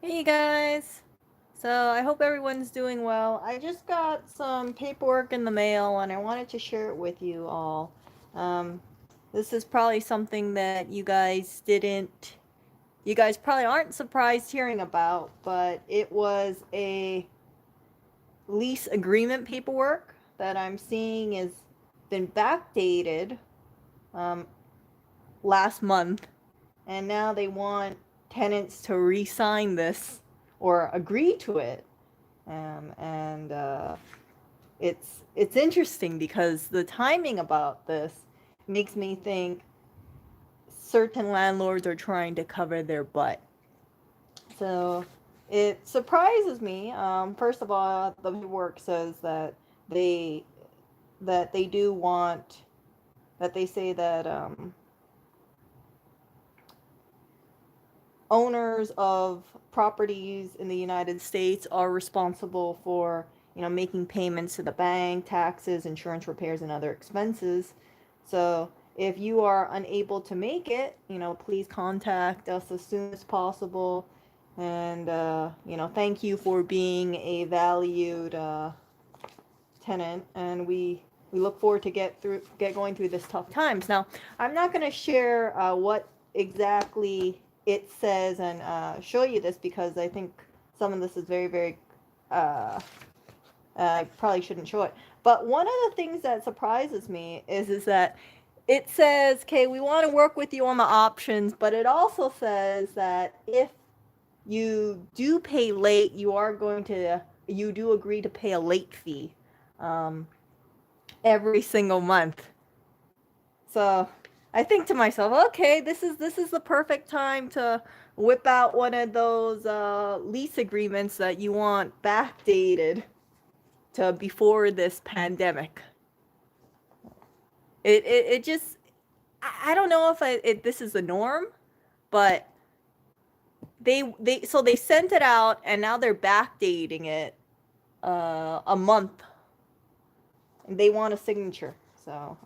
Hey guys! So I hope everyone's doing well. I just got some paperwork in the mail and I wanted to share it with you all. Um, this is probably something that you guys probably aren't surprised hearing about, but it was a lease agreement paperwork that I'm seeing has been backdated um, last month, and now they want tenants to re-sign this or agree to it. And it's interesting because the timing about this makes me think certain landlords are trying to cover their butt. So it surprises me. First of all, the paperwork says that they they do want that they say that owners of properties in the United States are responsible for, making payments to the bank, taxes, insurance repairs, and other expenses. So if you are unable to make it, please contact us as soon as possible. And, thank you for being a valued tenant. And we look forward to get going through this tough times. Now, I'm not going to share what exactly it says and show you this because I think some of this is very, very. I probably shouldn't show it. But one of the things that surprises me is that it says, "Okay, we want to work with you on the options," but it also says that if you do pay late, you do agree to pay a late fee um, every single month. So I think to myself, okay, this is the perfect time to whip out one of those lease agreements that you want backdated to before this pandemic. It just I don't know if this is the norm, but they sent it out and now they're backdating it a month, and they want a signature. So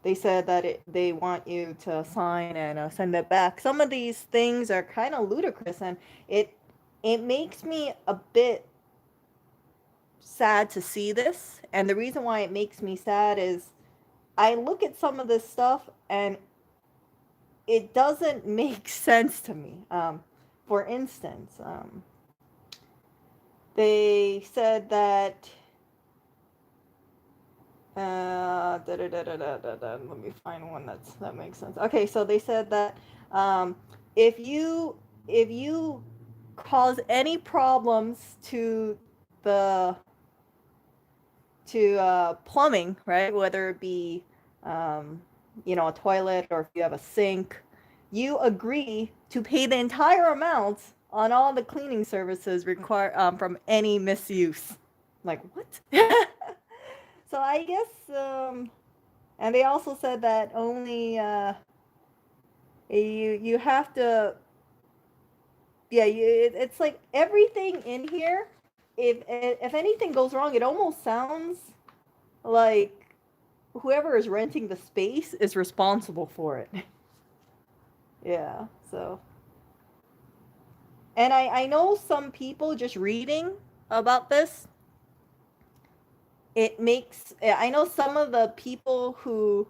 they said that they want you to sign and send it back. Some of these things are kind of ludicrous, and it makes me a bit sad to see this. And the reason why it makes me sad is I look at some of this stuff and it doesn't make sense to me. For instance, they said that let me find one that makes sense. Okay, so they said that um, if you cause any problems to the plumbing, right? Whether it be a toilet or if you have a sink, you agree to pay the entire amount on all the cleaning services required from any misuse. Like what? So I guess, and they also said that only you have to, yeah. It's like everything in here. If anything goes wrong, it almost sounds like whoever is renting the space is responsible for it. Yeah. So, and I know some people just reading about this. It makes I know some of the people who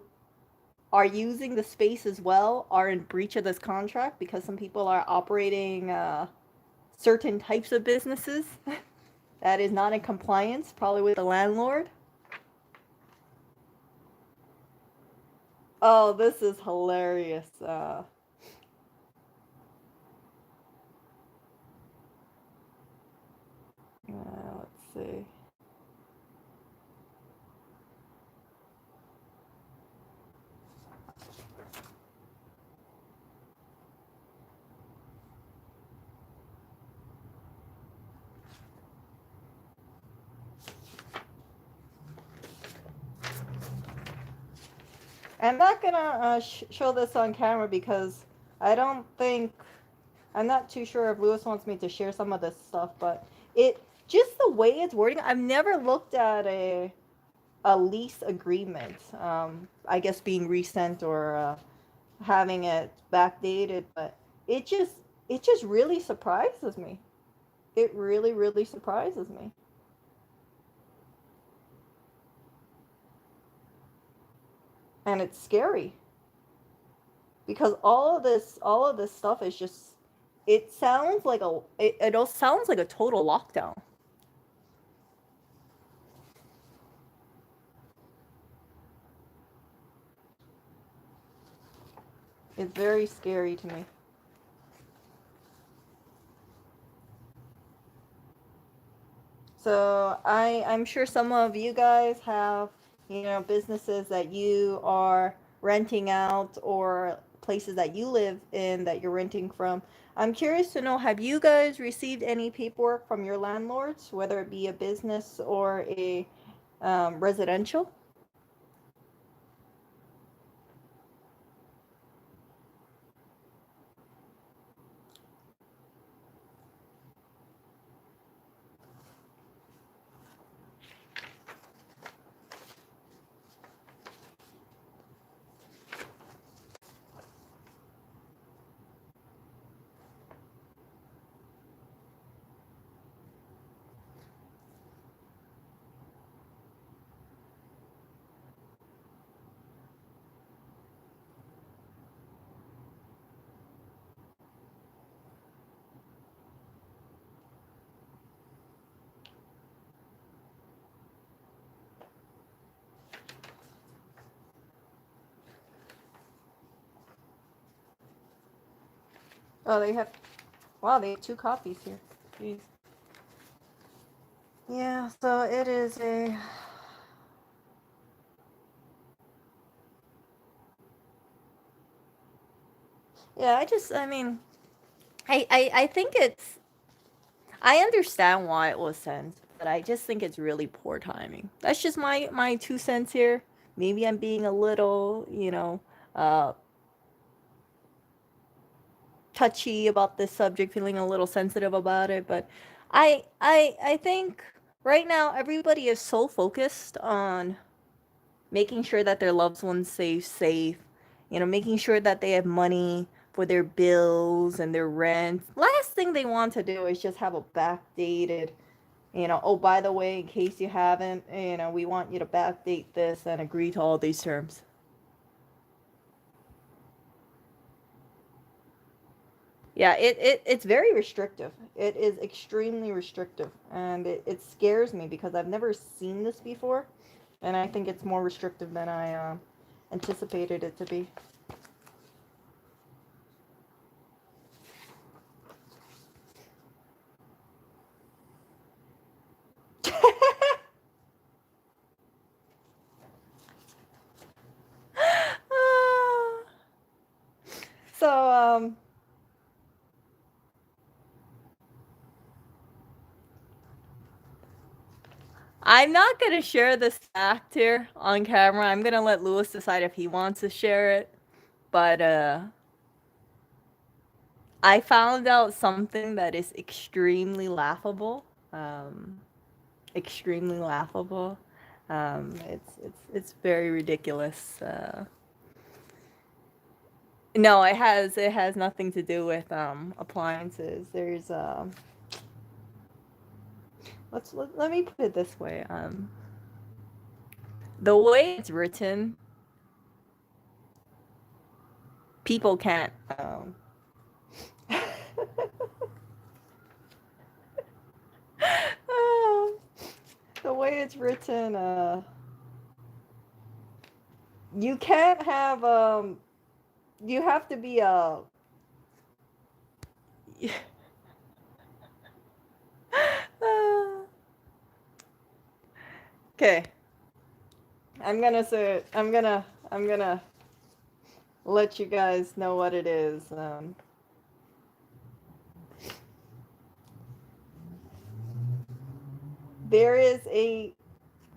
are using the space as well are in breach of this contract because some people are operating certain types of businesses that is not in compliance, probably with the landlord. Oh, this is hilarious. Let's see. I'm not gonna show this on camera because I don't think I'm not too sure if Lewis wants me to share some of this stuff, but it just the way it's wording. I've never looked at a lease agreement. I guess being resent or having it backdated, but it just it just really surprises me. It really, really surprises me. And it's scary because all of this stuff is just, it sounds like it all sounds like a total lockdown. It's very scary to me. So I'm sure some of you guys have, businesses that you are renting out or places that you live in that you're renting from. I'm curious to know, have you guys received any paperwork from your landlords, whether it be a business or a residential? Oh, they have. Wow, they have two copies here. Jeez. Yeah, so it is a. Yeah, I mean, I think it's, I understand why it was sent, but I just think it's really poor timing. That's just my 2 cents here. Maybe I'm being a little, uh, touchy about this subject, feeling a little sensitive about it, but I think right now everybody is so focused on making sure that their loved ones stay safe, making sure that they have money for their bills and their rent. Last thing they want to do is just have a backdated, oh, by the way, in case you haven't, we want you to backdate this and agree to all these terms. Yeah, it's very restrictive. It is extremely restrictive. And it scares me because I've never seen this before. And I think it's more restrictive than I anticipated it to be. So, I'm not gonna share this fact here on camera. I'm gonna let Lewis decide if he wants to share it. But I found out something that is extremely laughable. Um, extremely laughable. It's very ridiculous. No, it has nothing to do with appliances. There's let me put it this way. The way it's written, people can't. The way it's written, you can't have you have to be a. Okay, I'm gonna say it. I'm gonna let you guys know what it is. There is a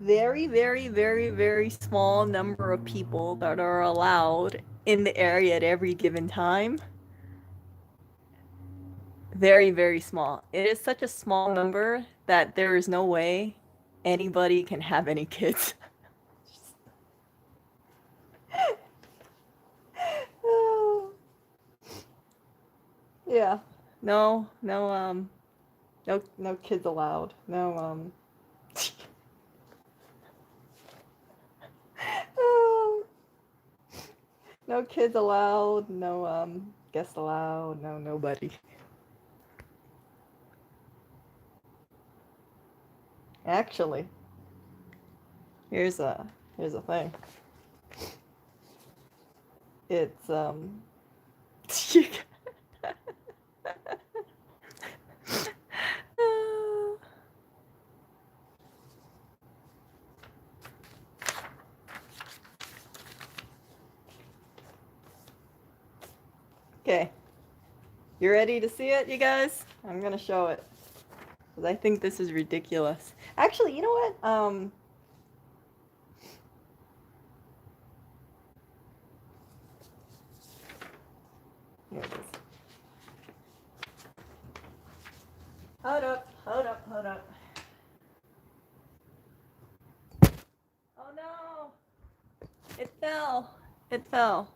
very, very, very, very small number of people that are allowed in the area at every given time. Very, very small. It is such a small number that there is no way anybody can have any kids. Yeah. no, no kids allowed. No, no kids allowed. No, guests allowed. No, nobody. Actually, here's a thing. It's okay. You ready to see it, you guys? I'm gonna show it. Because I think this is ridiculous. Actually, you know what? Here it is. Hold up, hold up, hold up. Oh no! It fell. It fell.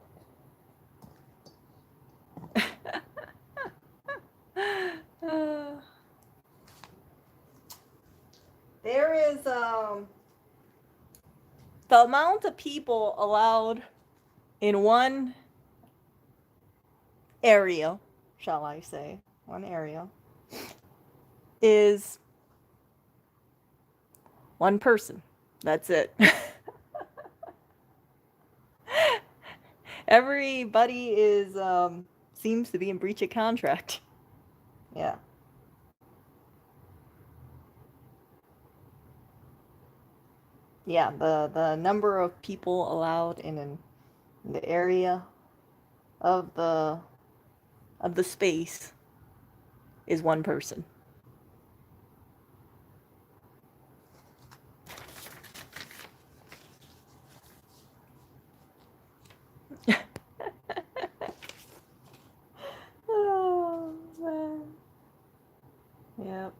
There is the amount of people allowed in one area, shall I say, one area, is one person. That's it. Everybody is seems to be in breach of contract. Yeah. Yeah, the number of people allowed in the area of the space is one person. Oh man. Yep.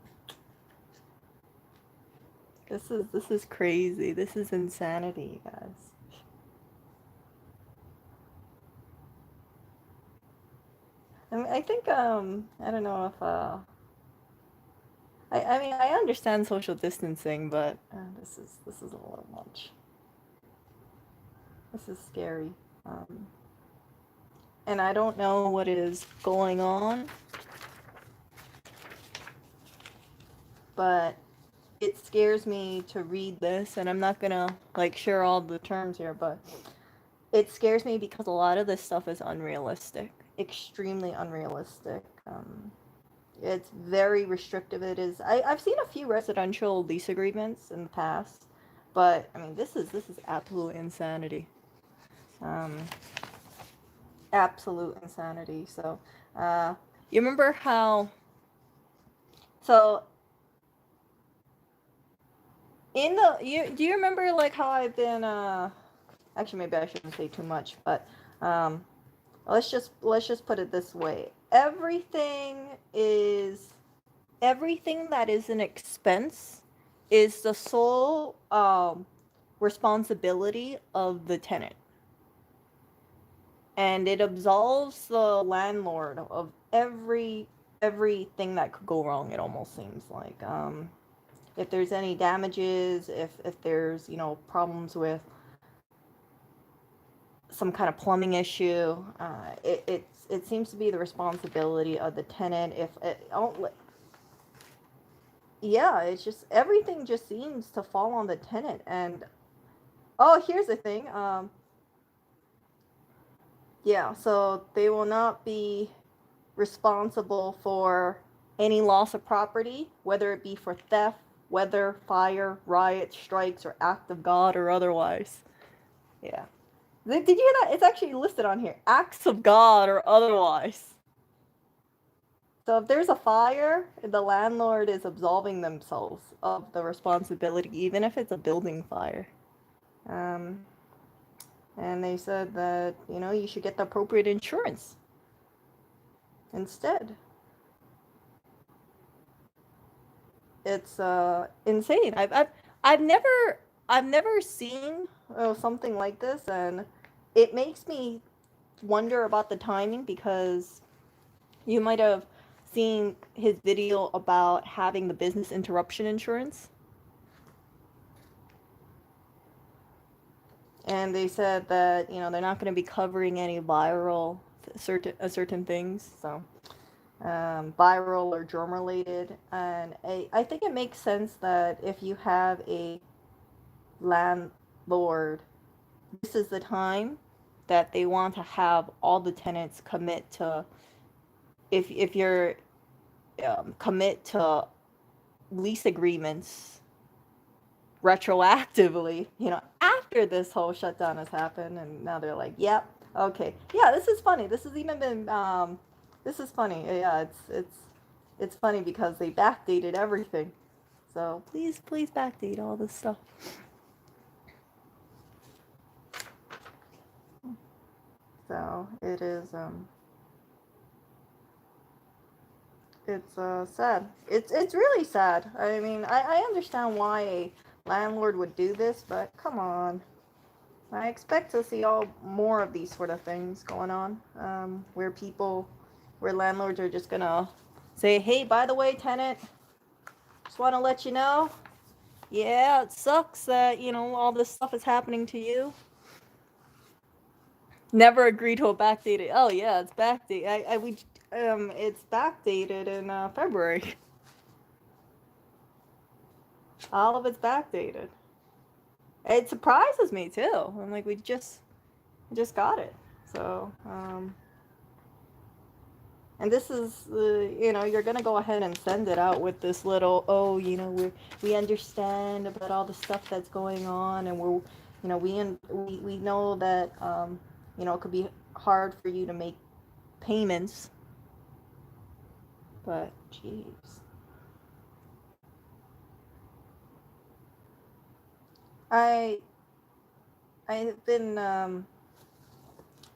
This is crazy. This is insanity, guys. I mean, I think I don't know if I mean I understand social distancing, but this is a little much. This is scary. And I don't know what is going on, but it scares me to read this, and I'm not gonna like share all the terms here, but it scares me because a lot of this stuff is unrealistic, extremely unrealistic. It's very restrictive. It is. I've seen a few residential lease agreements in the past, but I mean this is absolute insanity. Um, Absolute insanity. So, you remember how? So in the do you remember like how I've been actually maybe I shouldn't say too much, but let's just put it this way. Everything that is an expense is the sole responsibility of the tenant. And it absolves the landlord of everything that could go wrong, it almost seems like. If there's any damages, if there's, you know, problems with some kind of plumbing issue, it seems to be the responsibility of the tenant. If it, oh, yeah, it's just everything just seems to fall on the tenant. And oh, here's the thing. Yeah, so they will not be responsible for any loss of property, whether it be for theft, weather, fire, riot, strikes, or act of God or otherwise. Yeah. Did you hear that? It's actually listed on here. Acts of God or otherwise. So if there's a fire, the landlord is absolving themselves of the responsibility, even if it's a building fire. And they said that, you know, you should get the appropriate insurance instead. It's insane. I've never seen something like this, and it makes me wonder about the timing, because you might have seeing his video about having the business interruption insurance. And they said that, you know, they're not going to be covering any viral certain things. So viral or germ related. And I think it makes sense that if you have a landlord, this is the time that they want to have all the tenants commit to, if you're commit to lease agreements retroactively, you know, after this whole shutdown has happened. And now they're like, yep, okay, yeah, this is funny. This has even been this is funny. Yeah, it's funny because they backdated everything. So please backdate all this stuff. So it is it's sad. It's really sad. I mean, I understand why a landlord would do this, but come on. I expect to see all more of these sort of things going on, where landlords are just gonna say, hey, by the way, tenant, just want to let you know, yeah, it sucks that, you know, all this stuff is happening to you. Never agree to a backdated. Oh yeah, it's backdated. It's backdated in February. All of it's backdated. It surprises me too. I'm like, we just got it. So, and this is, you know, you're gonna go ahead and send it out with this little, oh, you know, we understand about all the stuff that's going on, and we're, you know, we know that, you know, it could be hard for you to make payments, but jeez. I've been, and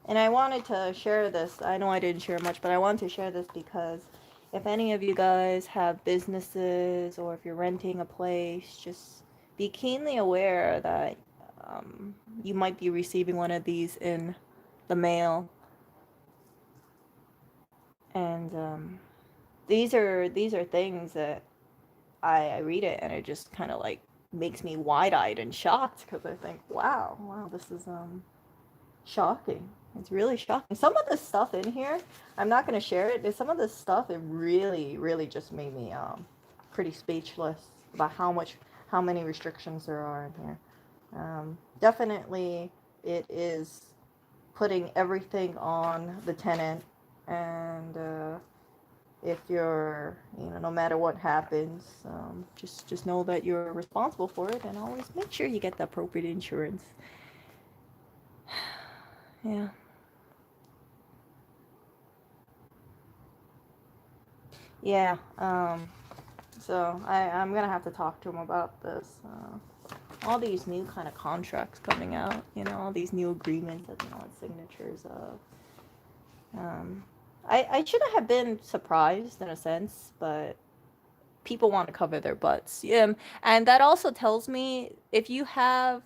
I wanted to share this. I know I didn't share much, but I wanted to share this because if any of you guys have businesses or if you're renting a place, just be keenly aware that you might be receiving one of these in the mail. And these are things that I read it and it just kind of like makes me wide-eyed and shocked because I think, wow, this is shocking. It's really shocking. Some of the stuff in here, I'm not going to share it. Some of this stuff, it really just made me pretty speechless about how many restrictions there are in here. Definitely, it is putting everything on the tenant, and if you're, you know, no matter what happens, just know that you're responsible for it, and always make sure you get the appropriate insurance. Yeah. Yeah, so I'm gonna have to talk to him about this. All these new kind of contracts coming out, you know, all these new agreements that, you know, signatures of. I shouldn't have been surprised in a sense, but people want to cover their butts. Yeah, and that also tells me if you have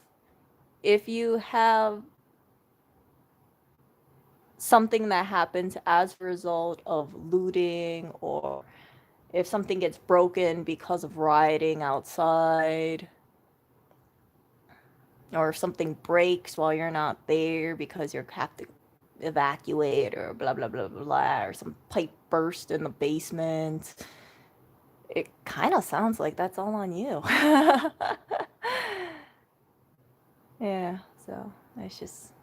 something that happens as a result of looting, or if something gets broken because of rioting outside, or if something breaks while you're not there because you have to evacuate, or blah blah blah blah blah, or some pipe burst in the basement, it kind of sounds like that's all on you. Yeah, so it's just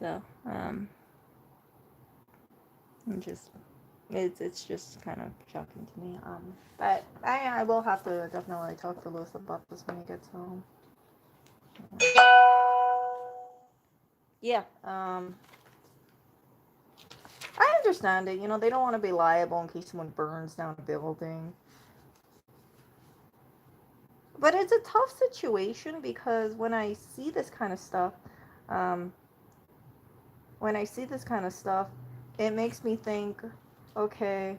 so it's just kind of shocking to me. But I will have to definitely talk to Lewis about this when he gets home. Yeah, I understand it. You know, they don't want to be liable in case someone burns down a building. But it's a tough situation because when I see this kind of stuff, it makes me think, okay,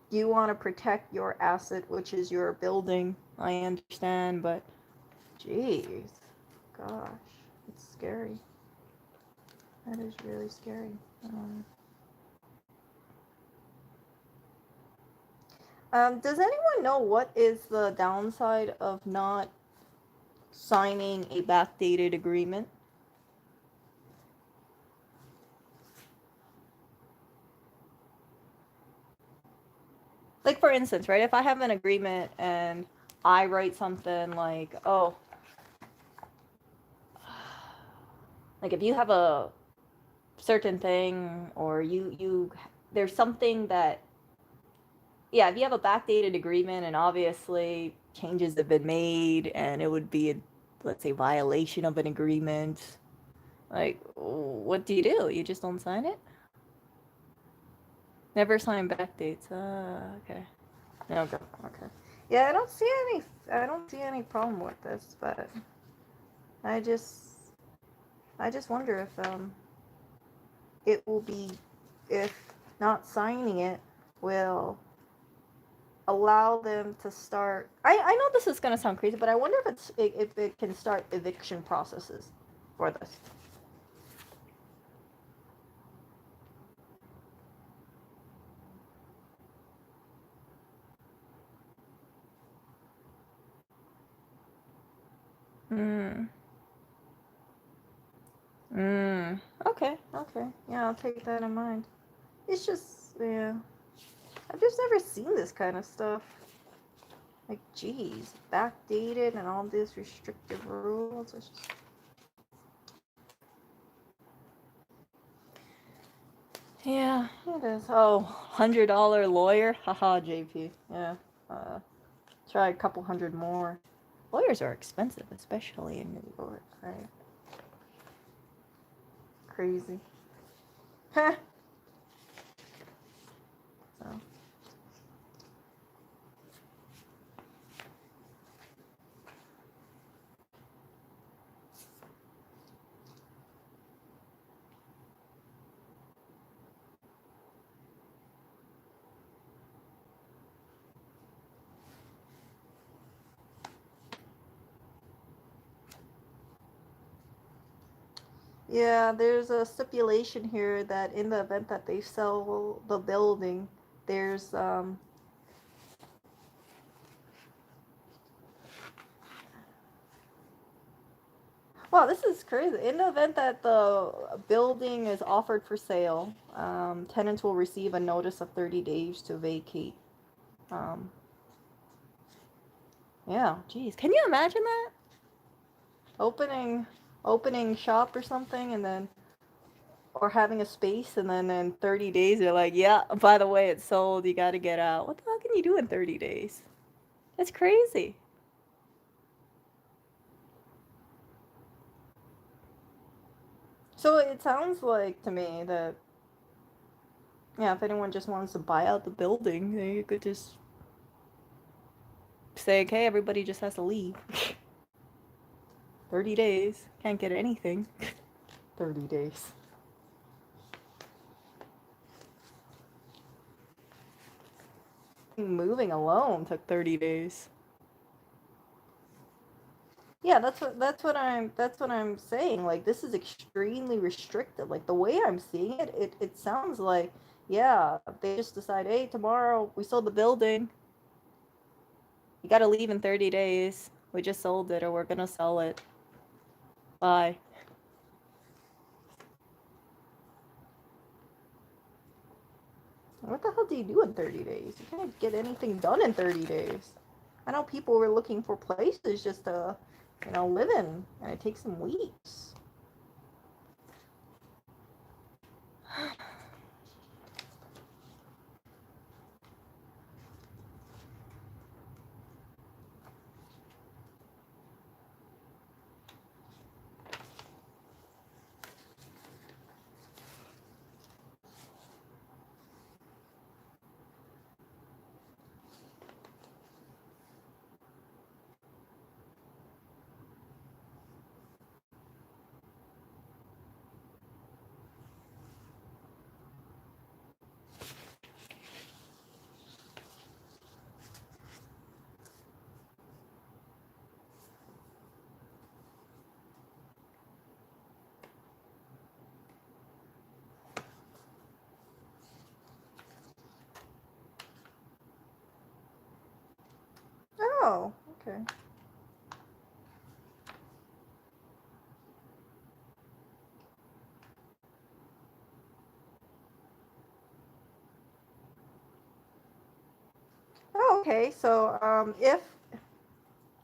you want to protect your asset, which is your building. I understand, but jeez, gosh, it's scary. That is really scary. Does anyone know what is the downside of not signing a backdated agreement? Like, for instance, right, if I have an agreement and I write something like, oh, like if you have a certain thing, or there's something that, yeah, if you have a backdated agreement and obviously changes have been made and it would be a, let's say, violation of an agreement, like, what do? You just don't sign it? Never sign backdates. Okay. Okay. Okay. Yeah, I don't see any problem with this, but I just wonder if it will be, if not signing it will allow them to start. I know this is gonna sound crazy, but I wonder if it can start eviction processes for this. Hmm. Okay. Okay. Yeah, I'll take that in mind. It's just, yeah, I've just never seen this kind of stuff. Like, geez, backdated and all these restrictive rules. It's just... Yeah, it is. Oh, $100 lawyer? Haha, JP. Yeah. Try a couple hundred more. Lawyers are expensive, especially in New York, right? Crazy. Huh. So. Yeah, there's a stipulation here that in the event that they sell the building, there's wow, this is crazy. In the event that the building is offered for sale, tenants will receive a notice of 30 days to vacate. Um, yeah, geez, can you imagine that? Opening shop or something, and then, or having a space, and then in 30 days they're like, yeah, by the way, it's sold. You got to get out. What the hell can you do in 30 days? That's crazy. So it sounds like to me that, yeah, if anyone just wants to buy out the building, they could just say, okay, everybody just has to leave. 30 days. Can't get anything. 30 days. Moving alone took 30 days. Yeah, that's what I'm saying. Like, this is extremely restrictive. Like, the way I'm seeing it, it sounds like, yeah, they just decide, hey, tomorrow we sold the building. You gotta leave in 30 days. We just sold it, or we're gonna sell it. Bye. What the hell do you do in 30 days? You can't get anything done in 30 days. I know people were looking for places just to, live in, and it takes some weeks. Oh, okay. Oh, okay. So, if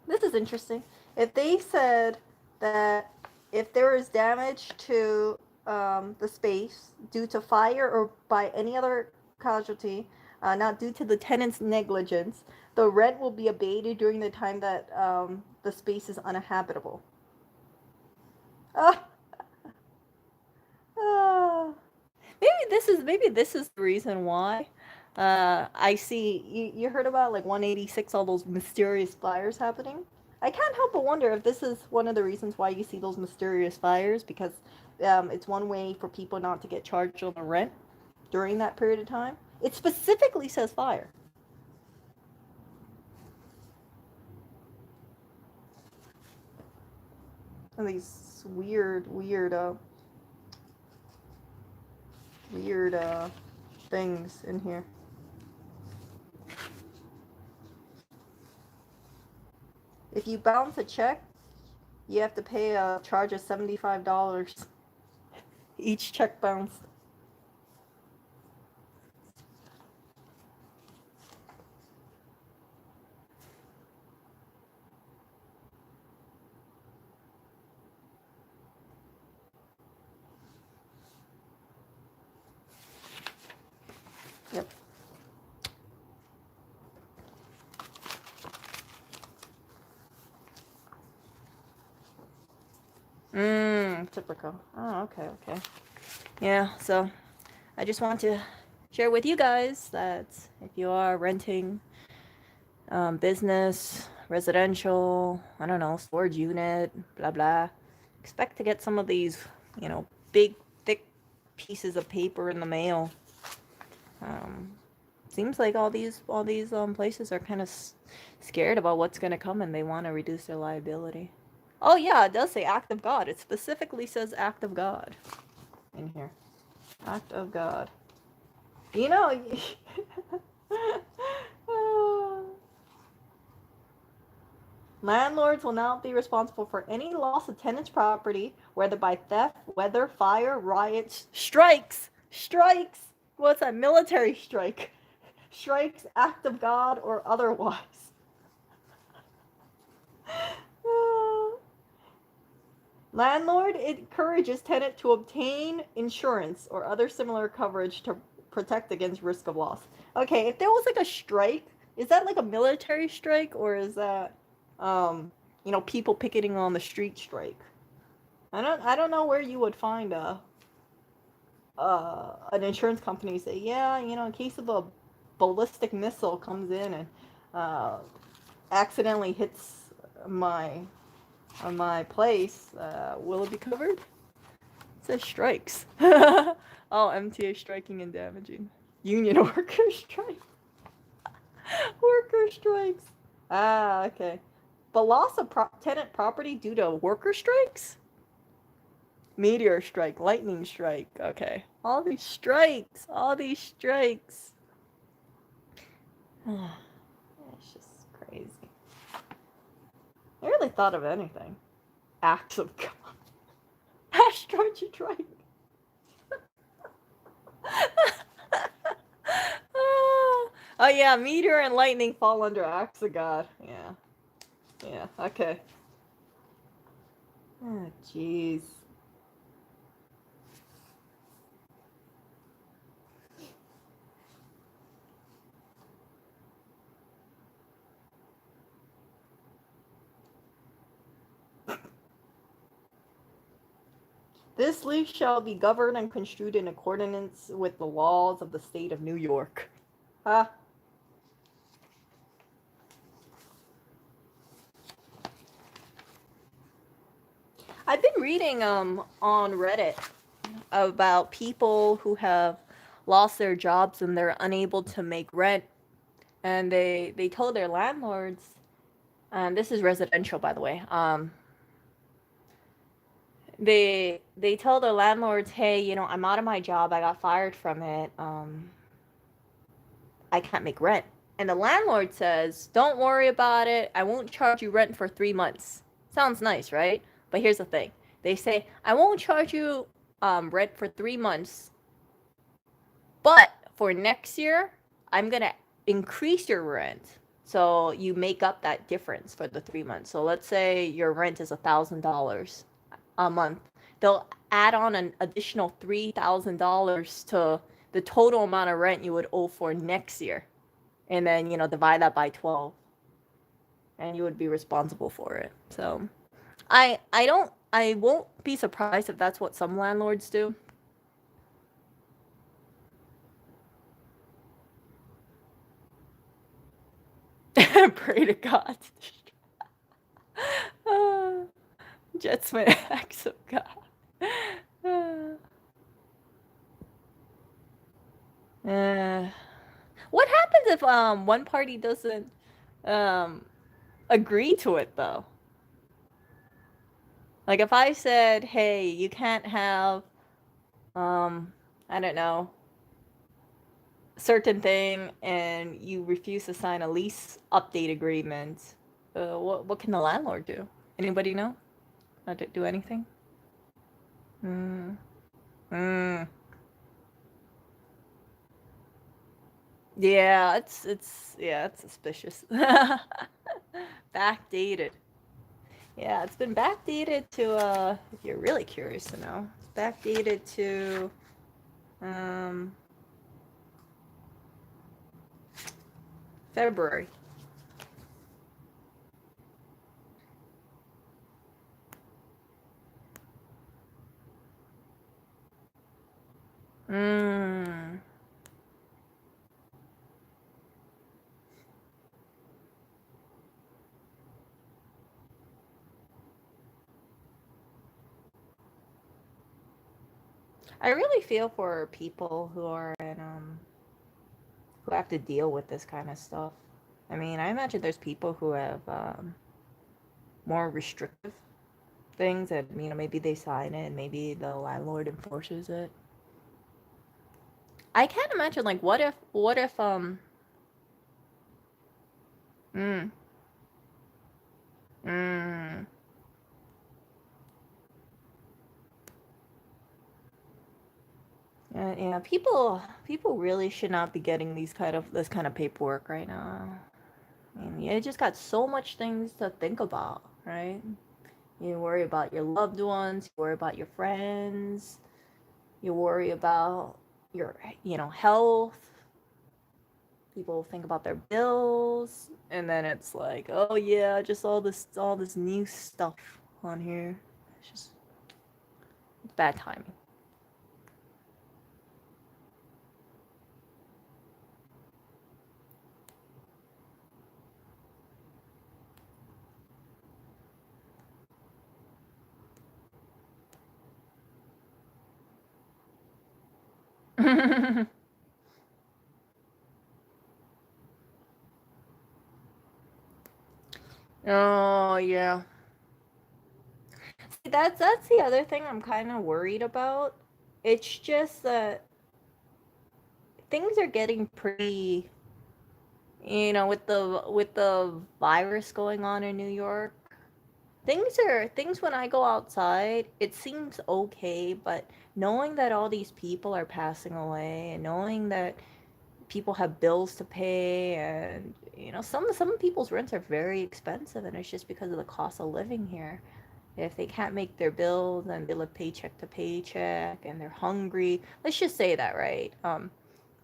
this is interesting, if they said that if there is damage to the space due to fire or by any other casualty, not due to the tenant's negligence, the rent will be abated during the time that the space is uninhabitable. Ah, ah. Maybe this is the reason why. I see you heard about like 186, all those mysterious fires happening. I can't help but wonder if this is one of the reasons why you see those mysterious fires, because it's one way for people not to get charged on the rent during that period of time. It specifically says fire. And these weird things in here. If you bounce a check, you have to pay a charge of $75 each check bounced. Yep. Typical. Oh, okay, okay. Yeah, so I just want to share with you guys that if you are renting business, residential, I don't know, storage unit, blah blah, expect to get some of these, big, thick pieces of paper in the mail. Um, Seems like all these places are kind of scared about what's gonna come, and they want to reduce their liability. Oh yeah, it does say act of God. It specifically says act of God in here. Act of God. You know. Landlords will not be responsible for any loss of tenant's property, whether by theft, weather, fire, riots, strikes. What's that? Military strike, strikes, act of God, or otherwise. Landlord encourages tenant to obtain insurance or other similar coverage to protect against risk of loss. Okay, if there was like a strike, is that like a military strike, or is that people picketing on the street strike? I don't know where you would find an insurance company say, yeah, in case of a ballistic missile comes in and uh accidentally hits my my place, will it be covered? It says strikes. Oh, MTA striking and damaging. Union worker strike. Worker strikes. Ah, okay. But loss of tenant property due to worker strikes? Meteor strike, lightning strike. Okay. All these strikes. All these strikes. It's just crazy. I really thought of anything. Acts of God. Asteroid strike. Oh yeah, meteor and lightning fall under acts of God. Yeah. Yeah, okay. Oh, jeez. This lease shall be governed and construed in accordance with the laws of the state of New York. Huh? I've been reading on Reddit about people who have lost their jobs and they're unable to make rent, and they told their landlords, and this is residential by the way, they tell their landlords, hey, I'm out of my job, I got fired from it, I can't make rent. And the landlord says, don't worry about it. I won't charge you rent for 3 months. Sounds nice, right? But here's the thing. They say, I won't charge you rent for 3 months, but for next year, I'm going to increase your rent. So you make up that difference for the 3 months. So let's say your rent is $1,000 a month. They'll add on an additional $3,000 to the total amount of rent you would owe for next year. And then, divide that by 12 and you would be responsible for it. So I won't be surprised if that's what some landlords do. Pray to God. Jets my acts of God. What happens if one party doesn't agree to it though? Like if I said, "Hey, you can't have I don't know, certain thing," and you refuse to sign a lease update agreement, what can the landlord do? Anybody know? Not to do anything? Mm. Mm. Yeah, it's suspicious. Backdated. Yeah, it's been backdated to if you're really curious to know. It's backdated to um February. Mm. I really feel for people who are in who have to deal with this kind of stuff. I mean, I imagine there's people who have more restrictive things that maybe they sign it and maybe the landlord enforces it. I can't imagine like what if mm, mm, yeah, people really should not be getting this kind of paperwork right now. I mean, you just got so much things to think about, right? You worry about your loved ones, you worry about your friends, you worry about your, health. People think about their bills, and then it's like, oh yeah, just all this new stuff on here. It's just it's bad timing. Oh yeah. See, that's the other thing I'm kind of worried about. It's just that things are getting pretty, with the virus going on in New York. Things when I go outside, it seems okay, but knowing that all these people are passing away and knowing that people have bills to pay, and some people's rents are very expensive, and it's just because of the cost of living here. If they can't make their bills and they live paycheck to paycheck and they're hungry, let's just say that, right?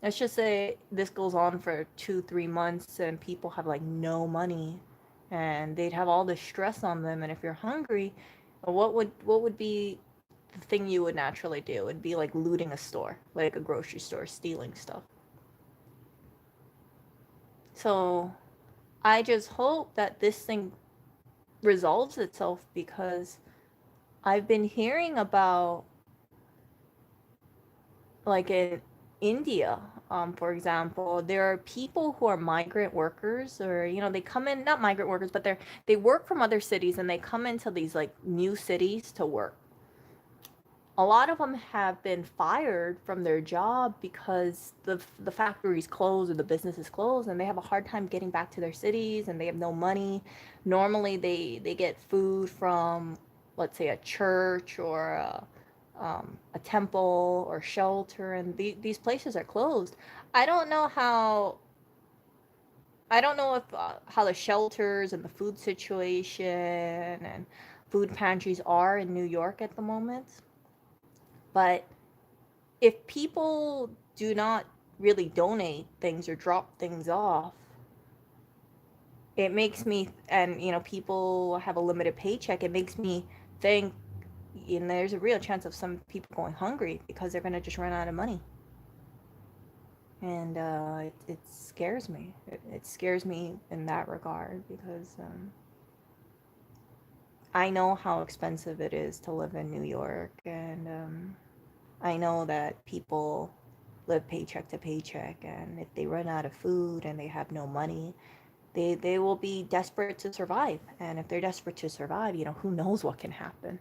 Let's just say this goes on for 2 3 months and people have like no money, and they'd have all this stress on them. And if you're hungry, what would be the thing you would naturally do? It'd be like looting a store, like a grocery store, stealing stuff. So I just hope that this thing resolves itself, because I've been hearing about, like in India, for example, there are people who are migrant workers, or they come in, not migrant workers, but they work from other cities and they come into these like new cities to work. a lot of them have been fired from their job because the factory's closed or the business is closed, and they have a hard time getting back to their cities, and they have no money. Normally they get food from, let's say, a church or a temple or shelter, and these places are closed. I don't know how I don't know if how the shelters and the food situation and food pantries are in New York at the moment, but if people do not really donate things or drop things off, it makes me, and people have a limited paycheck, it makes me think, there's a real chance of some people going hungry because they're going to just run out of money. And it scares me. It scares me in that regard because I know how expensive it is to live in New York, and I know that people live paycheck to paycheck, and if they run out of food and they have no money, they will be desperate to survive. And if they're desperate to survive, who knows what can happen.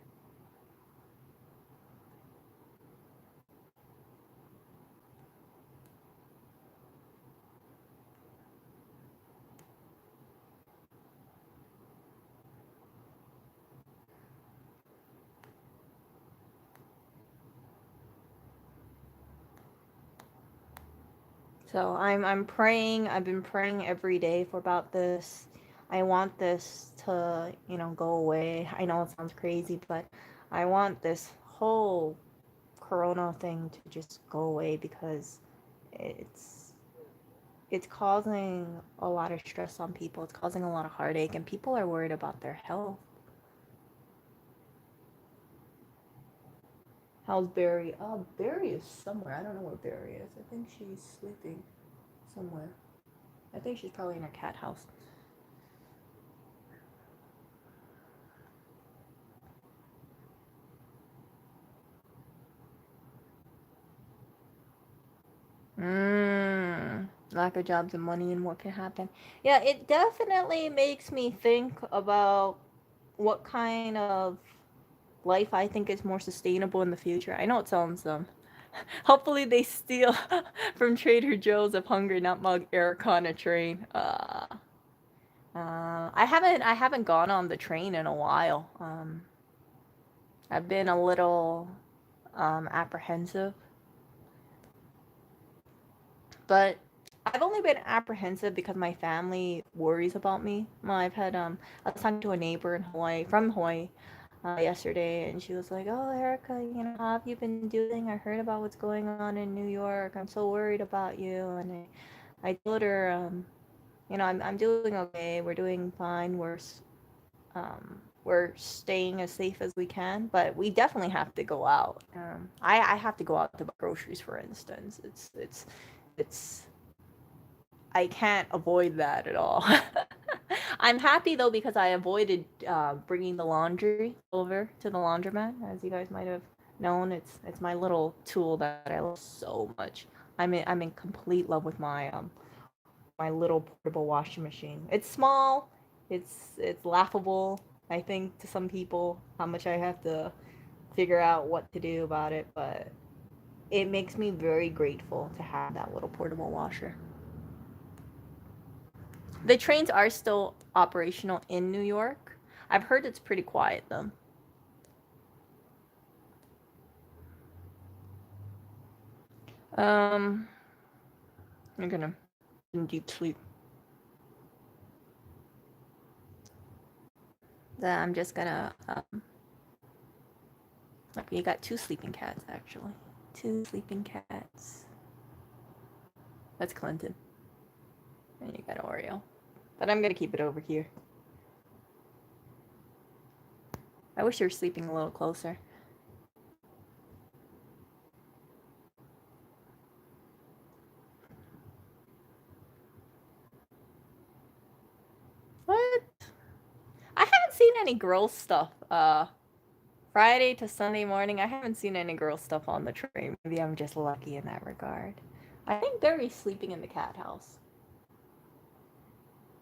So I'm praying. I've been praying every day for about this. I want this to, go away. I know it sounds crazy, but I want this whole corona thing to just go away because it's it's causing a lot of stress on people. It's causing a lot of heartache, and people are worried about their health. How's Barry? Oh, Barry is somewhere. I don't know where Barry is. I think she's sleeping somewhere. I think she's probably in her cat house. Lack of jobs and money and what can happen. Yeah, it definitely makes me think about what kind of life I think is more sustainable in the future. I know it sounds hopefully they steal from Trader Joe's if hungry, not mug Erica on a train. I haven't gone on the train in a while. I've been a little apprehensive, but I've only been apprehensive because my family worries about me. I've had I was talking to a neighbor in Hawaii from Hawaii yesterday, and she was like, "Oh, Erica, how have you been doing? I heard about what's going on in New York. I'm so worried about you." And I told her, I'm doing okay. We're doing fine. We're staying as safe as we can, but we definitely have to go out. I have to go out to buy groceries, for instance. It's I can't avoid that at all. I'm happy though because I avoided bringing the laundry over to the laundromat, as you guys might have known. It's my little tool that I love so much. I'm in complete love with my little portable washing machine. It's small, it's laughable, I think, to some people how much I have to figure out what to do about it, but it makes me very grateful to have that little portable washer. The trains are still operational in New York. I've heard it's pretty quiet though. Um, I'm gonna in deep sleep. I'm just gonna. You got two sleeping cats actually. Two sleeping cats. That's Clinton. And you got Oreo. But I'm gonna keep it over here. I wish you were sleeping a little closer. What? I haven't seen any girl stuff. Friday to Sunday morning, I haven't seen any girl stuff on the train. Maybe I'm just lucky in that regard. I think Barry's sleeping in the cat house.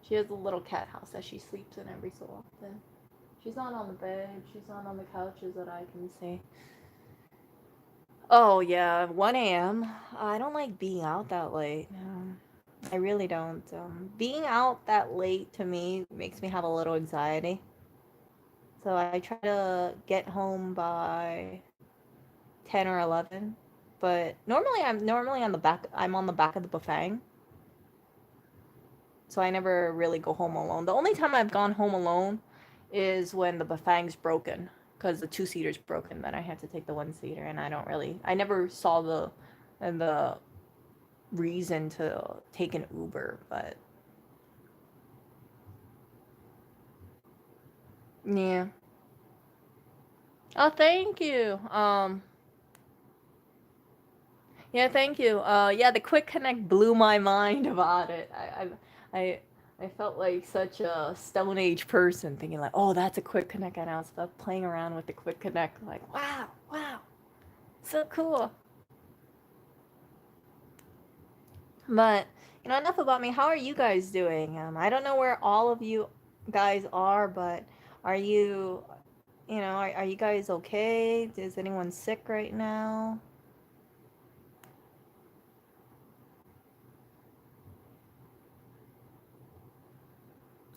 She has a little cat house that she sleeps in every so often. She's not on the bed. She's not on the couches that I can see. Oh yeah, 1 a.m. I don't like being out that late. I really don't. Being out that late to me makes me have a little anxiety. So I try to get home by 10 or 11. But normally on the back I'm on the back of the buffet. So I never really go home alone. The only time I've gone home alone is when the buffet's broken because the two-seater's broken. Then I have to take the one-seater, and I never saw the reason to take an Uber, but yeah. Oh, thank you. Yeah, thank you. Yeah, the quick connect blew my mind about it. I, I felt like such a Stone Age person, thinking like, oh, that's a quick connect, and I was stuff playing around with the quick connect, like, wow, wow, so cool. But enough about me. How are you guys doing? I don't know where all of you guys are, but are you, are you guys okay? Is anyone sick right now?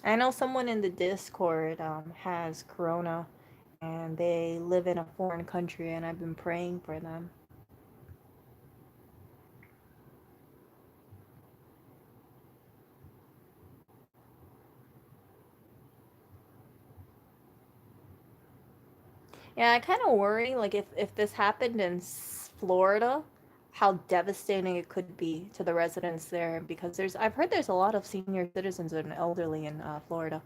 I know someone in the Discord has corona and they live in a foreign country, and I've been praying for them. Yeah, I kind of worry like if this happened in Florida, how devastating it could be to the residents there because I've heard there's a lot of senior citizens and elderly in Florida.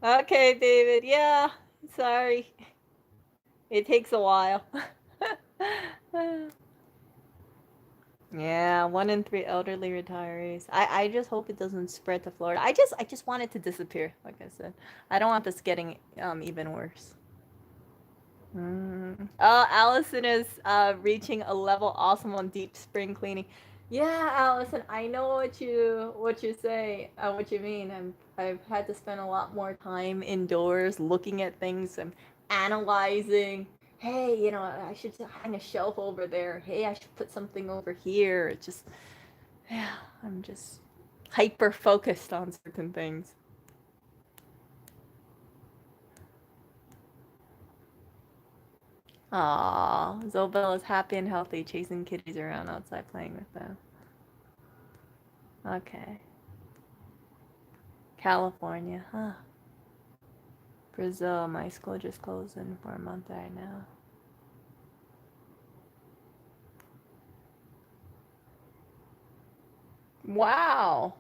Okay, David. Yeah, sorry. It takes a while. Yeah, 1 in 3 elderly retirees. I just hope it doesn't spread to Florida. I just want it to disappear, like I said. I don't want this getting even worse. Oh, Allison is reaching a level awesome on deep spring cleaning. Yeah, Allison, I know what you say, what you mean. I've had to spend a lot more time indoors looking at things and analyzing. Hey, I should hang a shelf over there. Hey, I should put something over here. It just, yeah, I'm just hyper focused on certain things. Aw, Zobel is happy and healthy, chasing kitties around outside playing with them. Okay. California, huh? Brazil, my school just closed in for a month right now. Wow.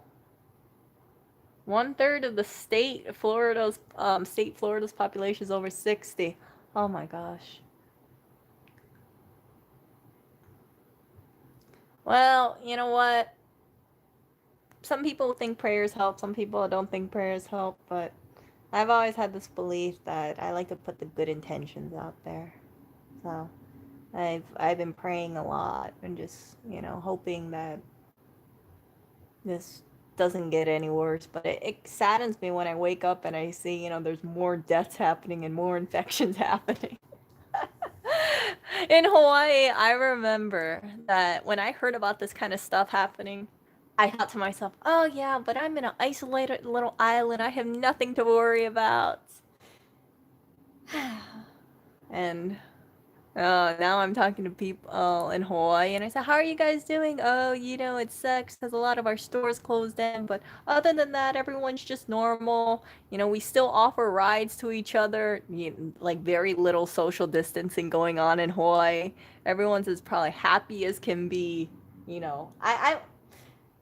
1/3 of the Florida's population is over 60. Oh my gosh. Well, you know what? Some people think prayers help, some people don't think prayers help, but I've always had this belief that I like to put the good intentions out there. So I've been praying a lot and just, hoping that this doesn't get any worse. But it saddens me when I wake up and I see, there's more deaths happening and more infections happening. In Hawaii, I remember that when I heard about this kind of stuff happening, I thought to myself, oh yeah, but I'm in an isolated little island. I have nothing to worry about. And now I'm talking to people in Hawaii, and I said, "How are you guys doing?" Oh, it sucks because a lot of our stores closed down, but other than that, everyone's just normal. We still offer rides to each other. Like very little social distancing going on in Hawaii. Everyone's as probably happy as can be.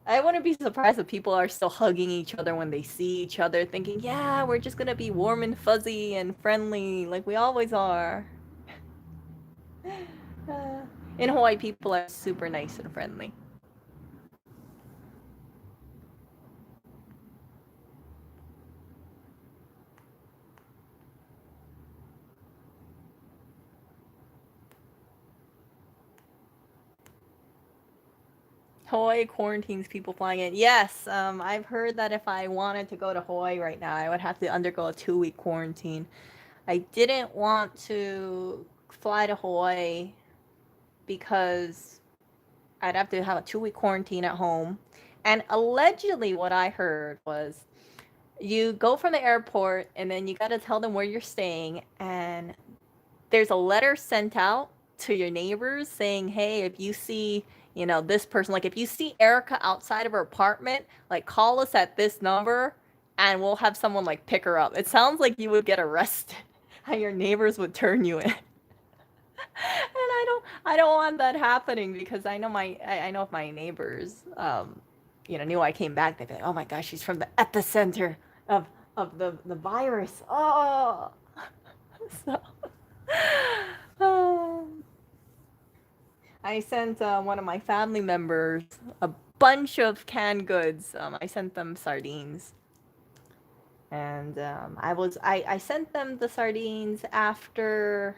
I wouldn't be surprised if people are still hugging each other when they see each other, thinking, "Yeah, we're just gonna be warm and fuzzy and friendly like we always are." In Hawaii, people are super nice and friendly. Hawaii quarantines people flying in. Yes, I've heard that if I wanted to go to Hawaii right now, I would have to undergo a 2-week quarantine. I didn't want to fly to Hawaii because I'd have to have a 2-week quarantine at home. And allegedly, what I heard was you go from the airport and then you got to tell them where you're staying. And there's a letter sent out to your neighbors saying, hey, if you see, this person, like if you see Erica outside of her apartment, like call us at this number and we'll have someone like pick her up. It sounds like you would get arrested and your neighbors would turn you in. And I don't want that happening because I know if my neighbors knew I came back, they'd be like, oh my gosh, she's from the epicenter of the virus. Oh. So I sent one of my family members a bunch of canned goods. I sent them sardines. And I sent them the sardines after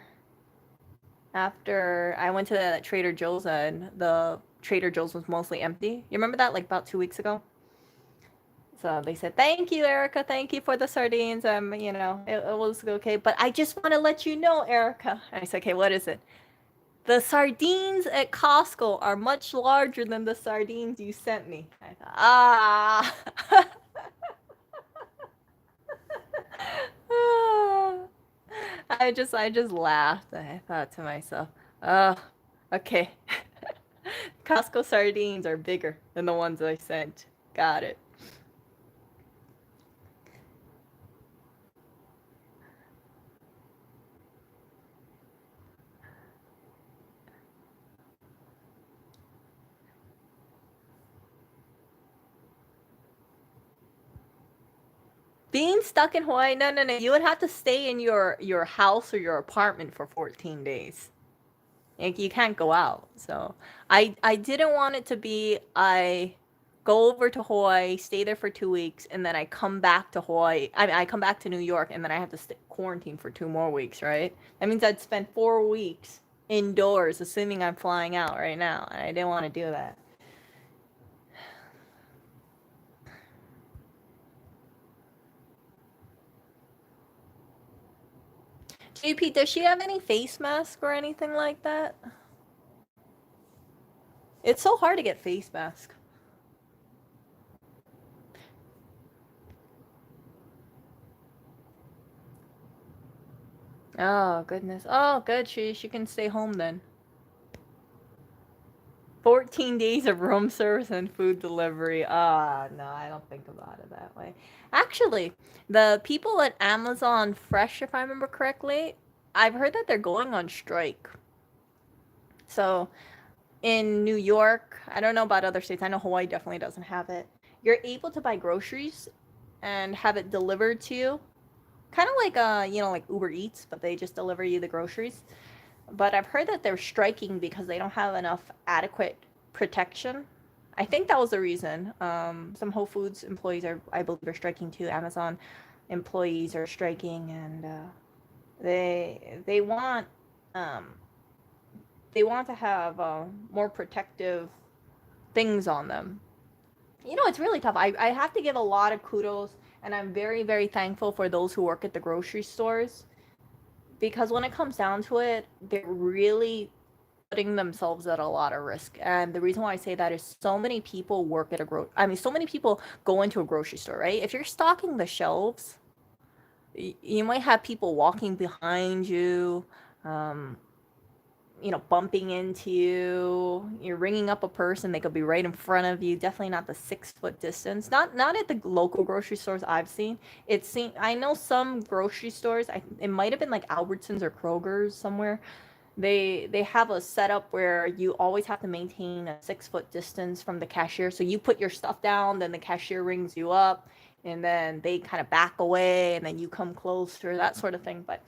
I went to the Trader Joe's and the Trader Joe's was mostly empty. You remember that, like about 2 weeks ago? So they said, thank you, Erica. Thank you for the sardines. It was okay. But I just want to let you know, Erica. And I said, okay, what is it? The sardines at Costco are much larger than the sardines you sent me. I thought, ah. I just laughed. I thought to myself, oh, okay. Costco sardines are bigger than the ones I sent. Got it. Being stuck in Hawaii, no. You would have to stay in your house or your apartment for 14 days. Like, you can't go out. So I didn't want it to be I go over to Hawaii, stay there for 2 weeks, and then I come back to Hawaii. I come back to New York, and then I have to quarantine for 2 more weeks, right? That means I'd spend 4 weeks indoors, assuming I'm flying out right now, and I didn't want to do that. JP, does she have any face mask or anything like that? It's so hard to get face mask. Oh, goodness. Oh, good. She can stay home then. 14 days of room service and food delivery. Ah, no, I don't think about it that way. Actually, the people at Amazon Fresh, if I remember correctly, I've heard that they're going on strike. So, in New York, I don't know about other states. I know Hawaii definitely doesn't have it. You're able to buy groceries and have it delivered to you. Kind of like like Uber Eats, but they just deliver you the groceries. But I've heard that they're striking because they don't have enough adequate protection. I think that was the reason. Some Whole Foods employees I believe, are striking too. Amazon employees are striking, and they want to have more protective things on them. It's really tough. I have to give a lot of kudos, and I'm very, very thankful for those who work at the grocery stores, because when it comes down to it, they're really putting themselves at a lot of risk. And the reason why I say that is so many people work at so many people go into a grocery store, right? If you're stocking the shelves, you might have people walking behind you, bumping into you. You're ringing up a person, they could be right in front of you. Definitely not the 6 foot distance. Not at the local grocery stores I've seen. I know some grocery stores, it might have been like Albertsons or Kroger's somewhere. They have a setup where you always have to maintain a 6 foot distance from the cashier. So you put your stuff down, then the cashier rings you up, and then they kind of back away, and then you come closer, that sort of thing. But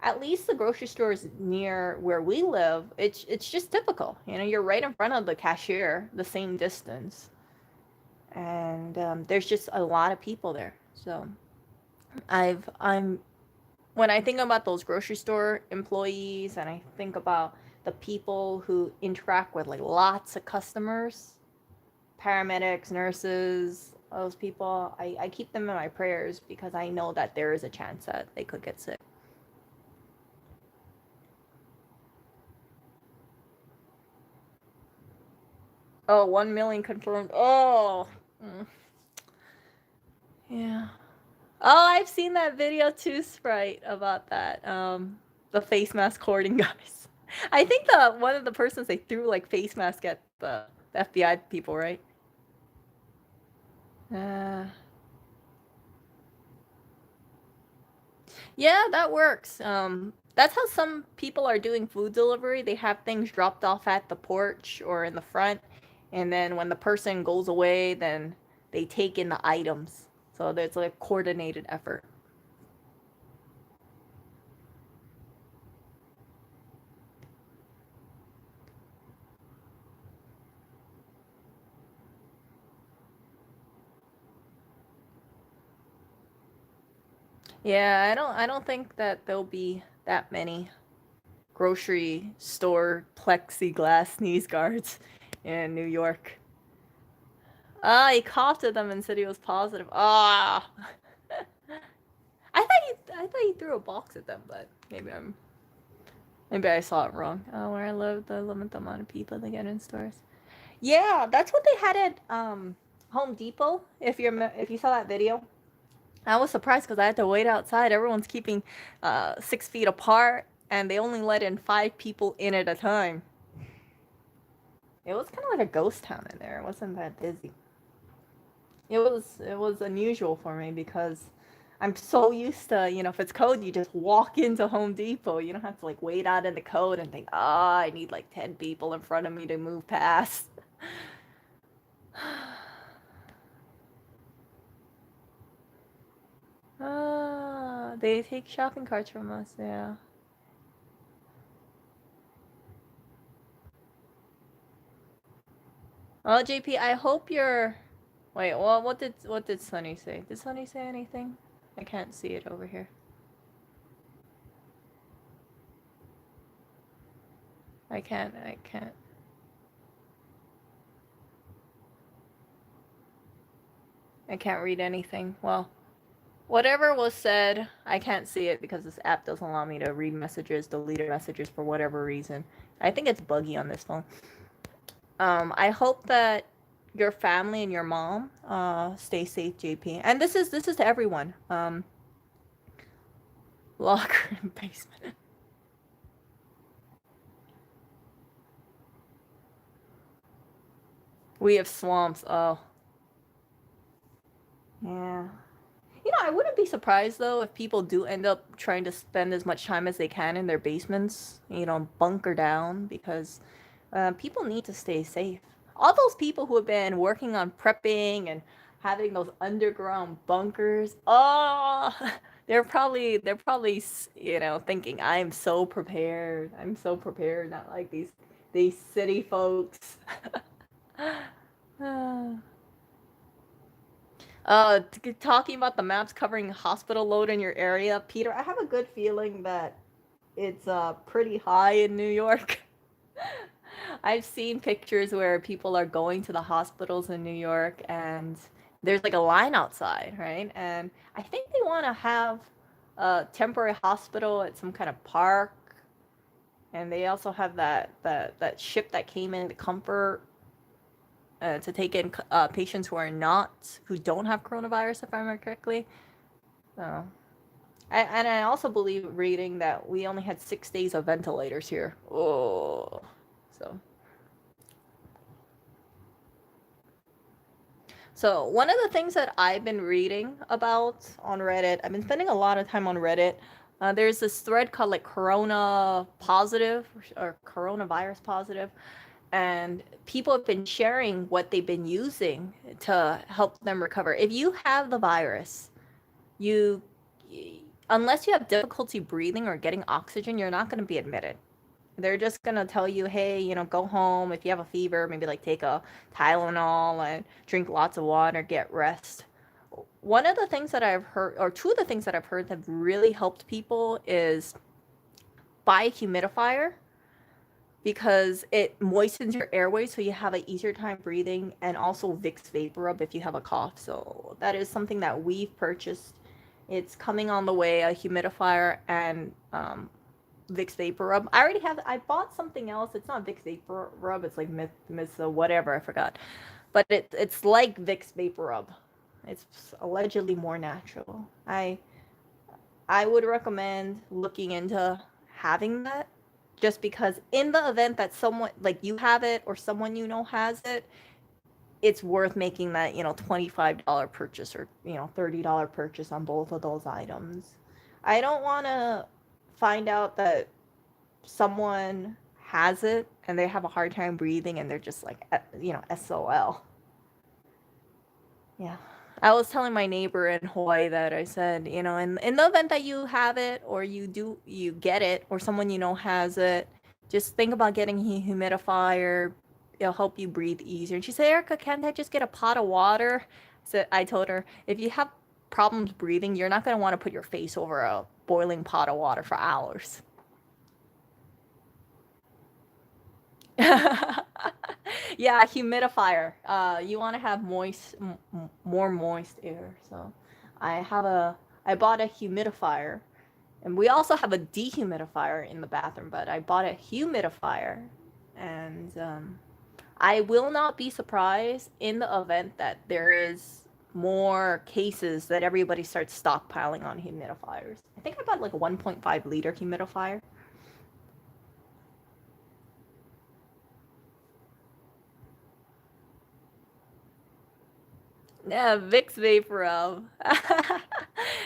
at least the grocery stores near where we live, it's just typical. You're right in front of the cashier, the same distance, and there's just a lot of people there. So I'm when I think about those grocery store employees, and I think about the people who interact with like lots of customers, paramedics, nurses, those people, I keep them in my prayers because I know that there is a chance that they could get sick. Oh, 1 million confirmed. Oh. Yeah. Oh, I've seen that video too, Sprite, about that. The face mask hoarding guys. I think one of the persons they threw like face mask at the FBI people, right? Yeah, that works. That's how some people are doing food delivery. They have things dropped off at the porch or in the front, and then when the person goes away, then they take in the items. So there's like a coordinated effort. Yeah, I don't think that there'll be that many grocery store plexiglass sneeze guards in New York. Ah, he coughed at them and said he was positive. Ah. I thought he threw a box at them, but maybe I saw it wrong. Oh, where I live, the limit the amount of people they get in stores. Yeah, that's what they had at Home Depot. If you saw that video, I was surprised because I had to wait outside. Everyone's keeping 6 feet apart, and they only let in 5 people in at a time. It was kind of like a ghost town in there. It wasn't that busy. It was unusual for me because I'm so used to, if it's cold, you just walk into Home Depot. You don't have to like wait out in the cold and think, I need like 10 people in front of me to move past. They take shopping carts from us, yeah. Well, JP, I hope you're. Wait, well, what did Sunny say? Did Sunny say anything? I can't see it over here. I can't. I can't read anything. Well, whatever was said, I can't see it because this app doesn't allow me to read messages, delete messages for whatever reason. I think it's buggy on this phone. I hope that your family and your mom stay safe, JP. And this is to everyone. Locker and basement. We have swamps. Oh. Yeah. I wouldn't be surprised though if people do end up trying to spend as much time as they can in their basements, bunker down because people need to stay safe. All those people who have been working on prepping and having those underground bunkers, oh, they're probably thinking I'm so prepared. I'm so prepared, not like these city folks. Talking about the maps covering hospital load in your area, Peter, I have a good feeling that it's pretty high in New York. I've seen pictures where people are going to the hospitals in New York and there's like a line outside, right? And I think they want to have a temporary hospital at some kind of park. And they also have that ship that came in, the Comfort, to take in patients who don't have coronavirus, if I remember correctly. So, I also believe reading that we only had 6 days of ventilators here. Oh, so one of the things that I've been reading about on Reddit, I've been spending a lot of time on Reddit. There's this thread called like Corona Positive or Coronavirus Positive, and people have been sharing what they've been using to help them recover. If you have the virus, unless you have difficulty breathing or getting oxygen, you're not going to be admitted. They're just going to tell you, hey, go home. If you have a fever, maybe like take a Tylenol and drink lots of water, get rest. One of the things that I've heard, or two of the things that I've heard that have really helped people is buy a humidifier. because it moistens your airway so you have an easier time breathing, and also Vicks Vapor Rub if you have a cough. So that is something that we've purchased. It's coming on the way, a humidifier and Vicks Vapor Rub. I bought something else. It's not Vicks Vapor Rub. It's like Miss whatever, I forgot. But it's like Vicks Vapor Rub. It's allegedly more natural. I would recommend looking into having that, just because in the event that someone like you have it or someone you know has it, it's worth making that, $25 purchase, or, $30 purchase on both of those items. I don't want to find out that someone has it and they have a hard time breathing and they're just like, SOL. Yeah. I was telling my neighbor in Hawaii that I said, in the event that you have it, or you get it, or someone you know has it, just think about getting a humidifier. It'll help you breathe easier. And she said, Erica, can't I just get a pot of water? So I told her, if you have problems breathing, you're not going to want to put your face over a boiling pot of water for hours. Yeah, humidifier. You want to have more moist air. So, I bought a humidifier, and we also have a dehumidifier in the bathroom. But I bought a humidifier, and I will not be surprised in the event that there is more cases that everybody starts stockpiling on humidifiers. I think I bought like a 1.5 liter humidifier. Yeah, Vicks Vapor Rub.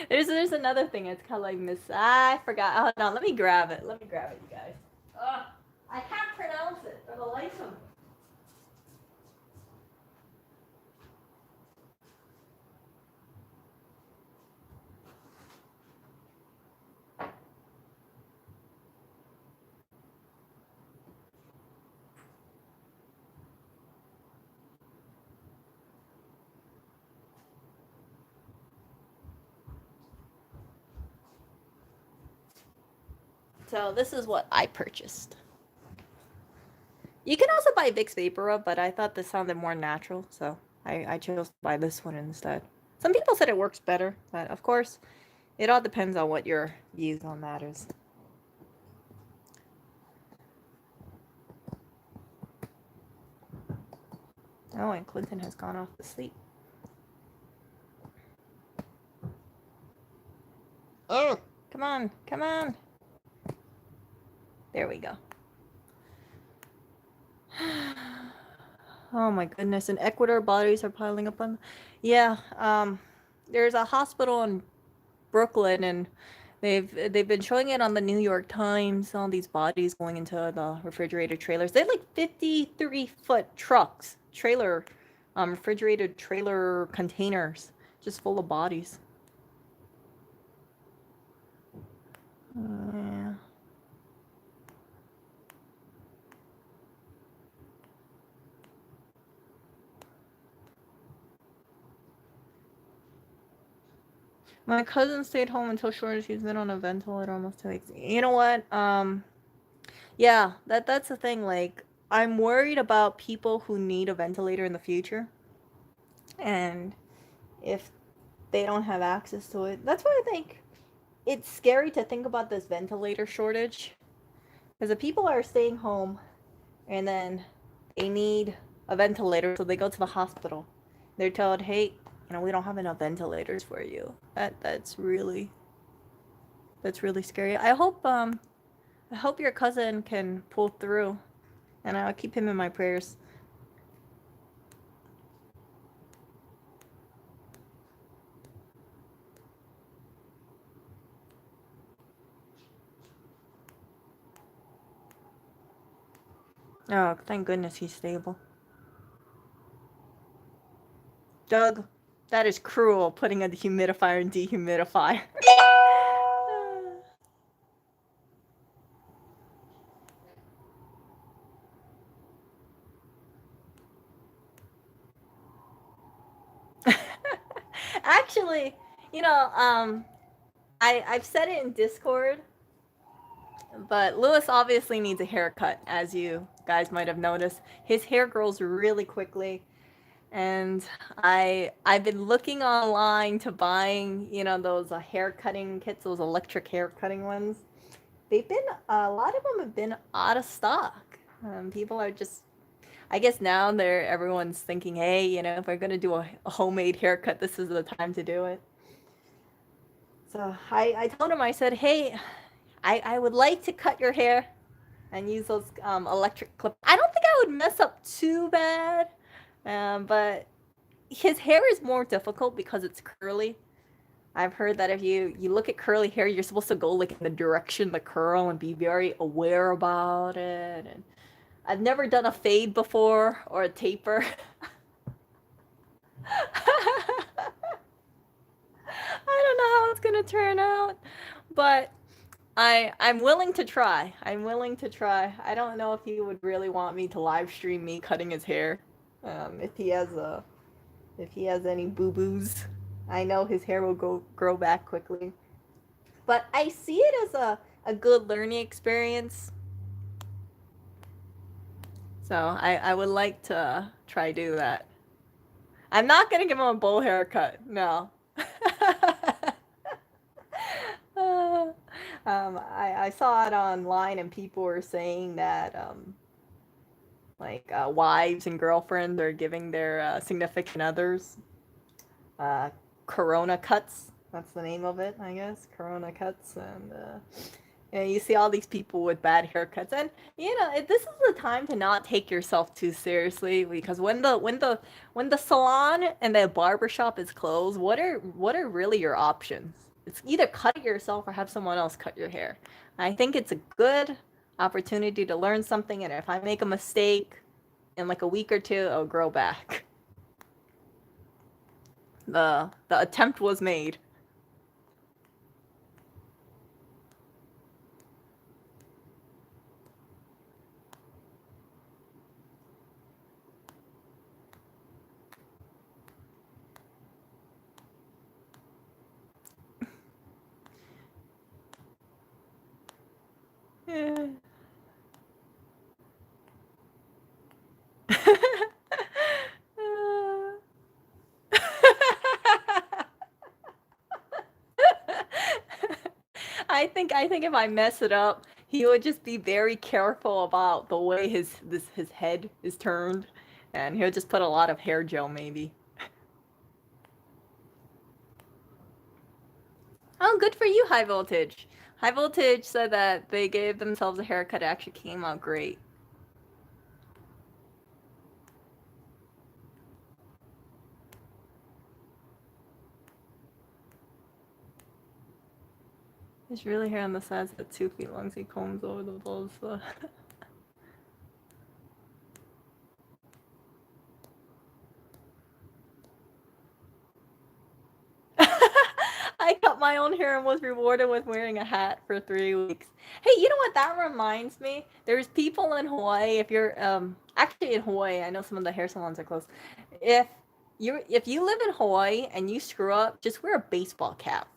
There's another thing. It's kind of like Miss. I forgot. Hold on. Let me grab it. Let me grab it, you guys. I can't pronounce it for the life of me. So this is what I purchased. You can also buy Vicks Vapor Rub, but I thought this sounded more natural, so I chose to buy this one instead. Some people said it works better, but of course, it all depends on what your views on that is. Oh, and Clinton has gone off to sleep. Oh, come on, come on. There we go. Oh my goodness, in Ecuador, bodies are piling up on. Yeah, there's a hospital in Brooklyn, and they've been showing it on the New York Times. All these bodies going into the refrigerated trailers. They had like 53-foot trucks, refrigerated trailer containers, just full of bodies. Yeah. My cousin stayed home until short. She's been on a ventilator almost 2 weeks. You know what? Yeah, that's the thing. Like, I'm worried about people who need a ventilator in the future, and if they don't have access to it. That's why I think it's scary to think about this ventilator shortage, because the people are staying home, and then they need a ventilator, so they go to the hospital. They're told, "Hey, we don't have enough ventilators for you." That's really scary. I hope your cousin can pull through, and I'll keep him in my prayers. Oh, thank goodness he's stable. Doug, that is cruel, putting a humidifier and dehumidifier. Actually, I've said it in Discord. But Lewis obviously needs a haircut, as you guys might have noticed. His hair grows really quickly, and I've been looking online to buying, those hair cutting kits, those electric hair cutting ones. They've been a lot of them have been out of stock. People are just, I guess now everyone's thinking, hey, if we're gonna do a homemade haircut, this is the time to do it. So I told him, I said, hey, I would like to cut your hair and use those electric clips. I don't think I would mess up too bad, but his hair is more difficult because it's curly. I've heard that if you look at curly hair, you're supposed to go like in the direction the curl and be very aware about it. And I've never done a fade before or a taper. I don't know how it's gonna turn out, but I'm willing to try. I'm willing to try. I don't know if he would really want me to live stream me cutting his hair. If he has any boo boos, I know his hair will grow back quickly. But I see it as a good learning experience. So I would like to try do that. I'm not gonna give him a bowl haircut. No. I saw it online and people were saying that wives and girlfriends are giving their significant others uh, Corona cuts. That's the name of it, I guess. Corona cuts, and you see all these people with bad haircuts, and this is the time to not take yourself too seriously, because when the salon and the barbershop is closed, what are really your options? It's either cut it yourself or have someone else cut your hair. I think it's a good opportunity to learn something, and if I make a mistake in like a week or two, it'll grow back. The attempt was made. Yeah. I think if I mess it up, he would just be very careful about the way his head is turned, and he'll just put a lot of hair gel maybe. Oh, good for you, High Voltage. High Voltage said that they gave themselves a haircut. It actually came out great. There's really hair on the sides of 2 feet long, so he combs over the balls. So. I cut my own hair and was rewarded with wearing a hat for 3 weeks. Hey, you know what? That reminds me. There's people in Hawaii. If you're actually in Hawaii, I know some of the hair salons are closed. If if you live in Hawaii and you screw up, just wear a baseball cap,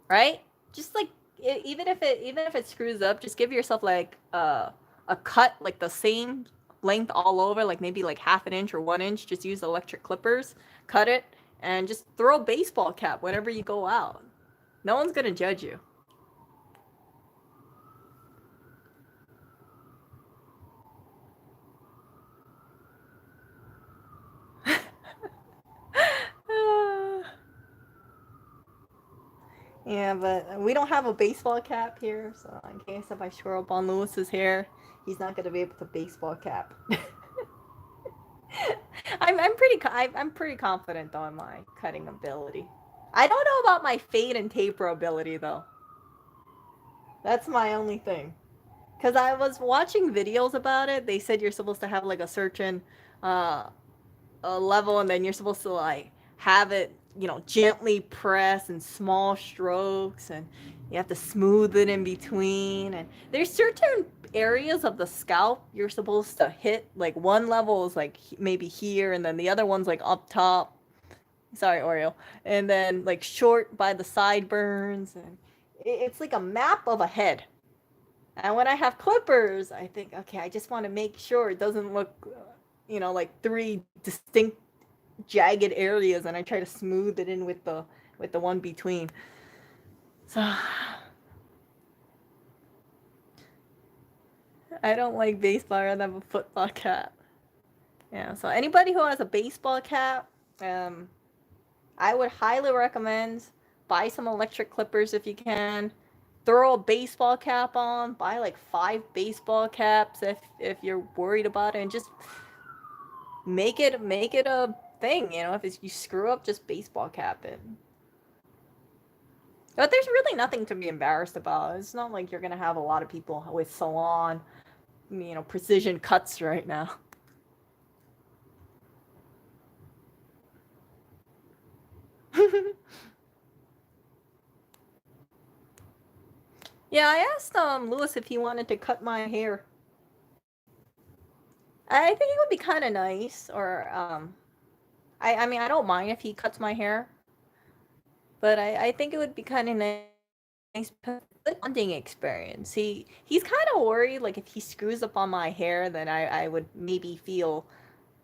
right? Just like even if it screws up, just give yourself like a cut like the same length all over, like maybe like half an inch or 1 inch. Just use electric clippers, cut it, and just throw a baseball cap whenever you go out. No one's gonna judge you. Yeah, but we don't have a baseball cap here, so in case if I screw up on Lewis's hair, he's not gonna be able to baseball cap. I'm pretty confident though in my cutting ability. I don't know about my fade and taper ability though. That's my only thing. Cause I was watching videos about it. They said you're supposed to have like a certain uh, a level, and then you're supposed to like have it, gently press in small strokes, and you have to smooth it in between. And there's certain areas of the scalp you're supposed to hit. Like one level is like maybe here, and then the other one's like up top. Sorry, Oreo. And then like short by the sideburns, and it's like a map of a head. And when I have clippers, I think, okay, I just want to make sure it doesn't look, like three distinct jagged areas, and I try to smooth it in with the one between. So I don't like baseball. I rather have a football cap. Yeah. So anybody who has a baseball cap, um, I would highly recommend buy some electric clippers if you can. Throw a baseball cap on. Buy like 5 baseball caps if you're worried about it, and just make it a thing. If you screw up, just baseball cap it. But there's really nothing to be embarrassed about. It's not like you're gonna have a lot of people with salon, precision cuts right now. Yeah, I asked Lewis if he wanted to cut my hair. I think it would be kind of nice, or I mean, I don't mind if he cuts my hair, but I think it would be kind of nice, good bonding experience. He's kind of worried, like if he screws up on my hair, then I would maybe feel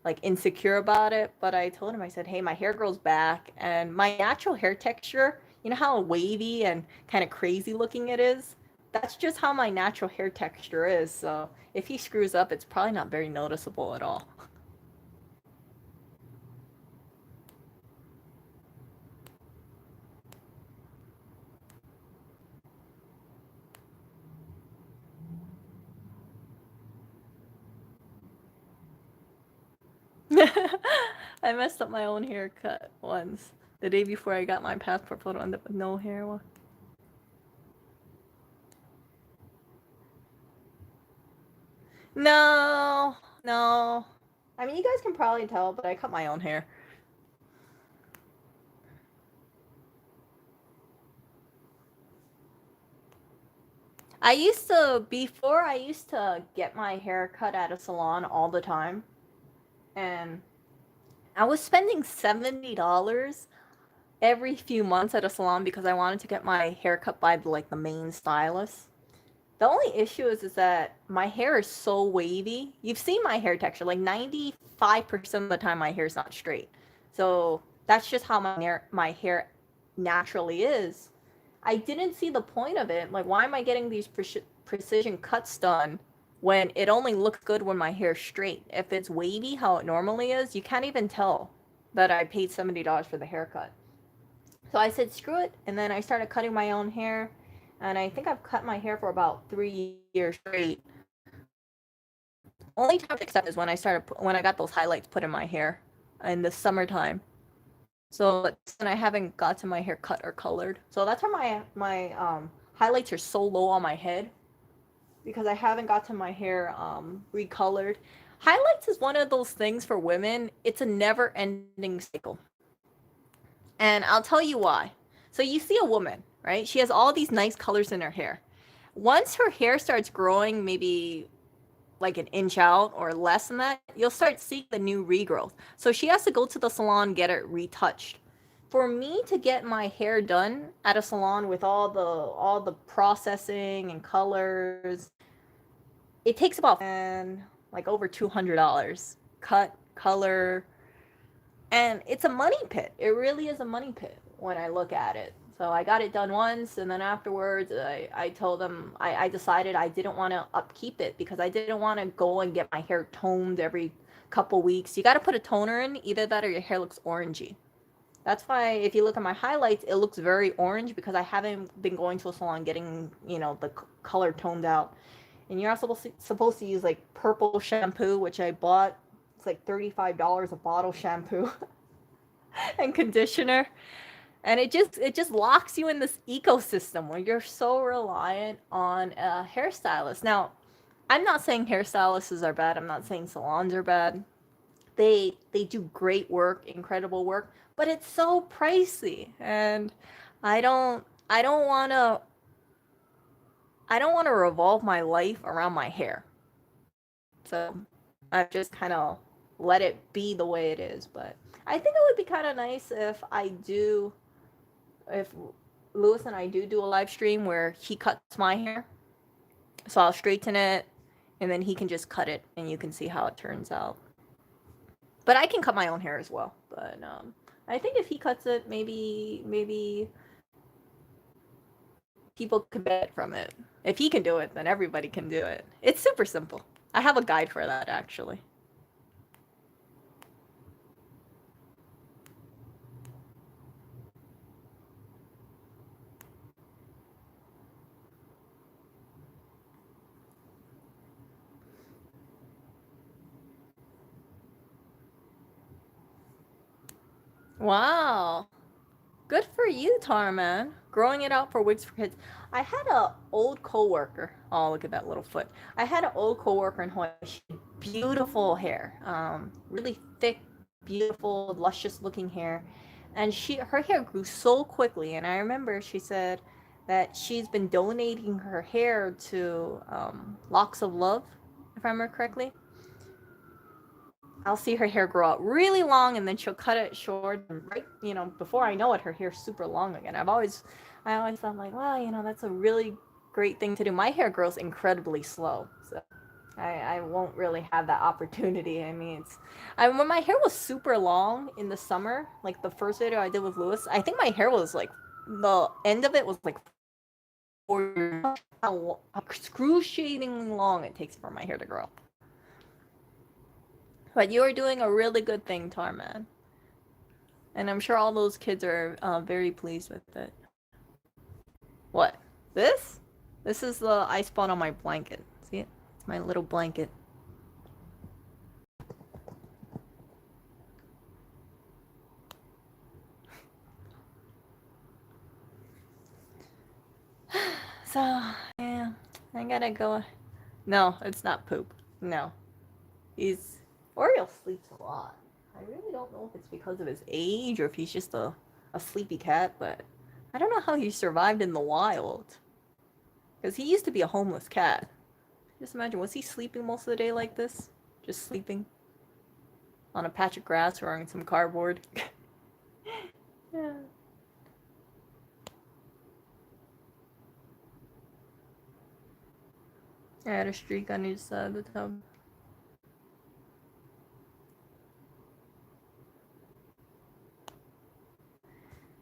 like insecure about it. But I told him, I said, hey, my hair grows back, and my natural hair texture, you know how wavy and kind of crazy looking it is? That's just how my natural hair texture is. So if he screws up, it's probably not very noticeable at all. I messed up my own haircut once. The day before I got my passport photo, ended up with no hair. No, no. I mean, you guys can probably tell, but I cut my own hair. Before I used to get my hair cut at a salon all the time, and I was spending $70 every few months at a salon because I wanted to get my hair cut by the main stylist. The only issue is that my hair is so wavy. You've seen my hair texture. Like 95% of the time my hair is not straight. So that's just how my hair naturally is. I didn't see the point of it. Like, why am I getting these precision cuts done when it only looks good when my hair's straight? If it's wavy, how it normally is, you can't even tell that I paid $70 for the haircut. So I said, screw it. And then I started cutting my own hair. And I think I've cut my hair for about 3 years straight. Only time to accept is when I got those highlights put in my hair in the summertime. So and I haven't gotten my hair cut or colored. So that's why my highlights are so low on my head, because I haven't gotten my hair recolored. Highlights is one of those things for women. It's a never-ending cycle. And I'll tell you why. So you see a woman, right? She has all these nice colors in her hair. Once her hair starts growing, maybe like an inch out or less than that, you'll start seeing the new regrowth. So she has to go to the salon, get it retouched. For me to get my hair done at a salon with all the processing and colors, it takes about and like over $200. Cut, color, and it's a money pit. It really is a money pit when I look at it. So I got it done once, and then afterwards, I told them I decided I didn't want to upkeep it because I didn't want to go and get my hair toned every couple weeks. You got to put a toner in, either that or your hair looks orangey. That's why if you look at my highlights, it looks very orange because I haven't been going to a salon getting, the color toned out. And you're also supposed to use like purple shampoo, which I bought. It's like $35 a bottle shampoo and conditioner. And it just locks you in this ecosystem where you're so reliant on a hairstylist. Now, I'm not saying hairstylists are bad. I'm not saying salons are bad. They do great work, incredible work, but it's so pricey, and I don't want to revolve my life around my hair. So I just kind of let it be the way it is. But I think it would be kind of nice if Lewis and I do a live stream where he cuts my hair, So I'll straighten it, and then he can just cut it, and you can see how it turns out. But I can cut my own hair as well. But I think if he cuts it, maybe people could benefit from it. If he can do it, then everybody can do it. It's super simple. I have a guide for that, actually. Wow. Good for you, Tarman. Growing it out for wigs for kids. I had a old coworker. Oh, look at that little foot. I had an old coworker in Hawaii. She had beautiful hair. Really thick, beautiful, luscious looking hair. And her hair grew so quickly. And I remember she said that she's been donating her hair to Locks of Love, if I remember correctly. I'll see her hair grow out really long, and then she'll cut it short. And right, before I know it, her hair's super long again. I always thought like, wow, that's a really great thing to do. My hair grows incredibly slow, so I won't really have that opportunity. I mean, when my hair was super long in the summer, like the first video I did with Lewis, I think my hair was like the end of it was like 4 how excruciatingly long it takes for my hair to grow. But you are doing a really good thing, Tarman. And I'm sure all those kids are very pleased with it. What? This? This is the eye spot on my blanket. See it? It's my little blanket. So, yeah. I gotta go. No, it's not poop. No. Oriole sleeps a lot. I really don't know if it's because of his age or if he's just a sleepy cat, but I don't know how he survived in the wild. Because he used to be a homeless cat. Just imagine, was he sleeping most of the day like this? Just sleeping on a patch of grass or on some cardboard? Yeah. I had a streak on each side of the tub.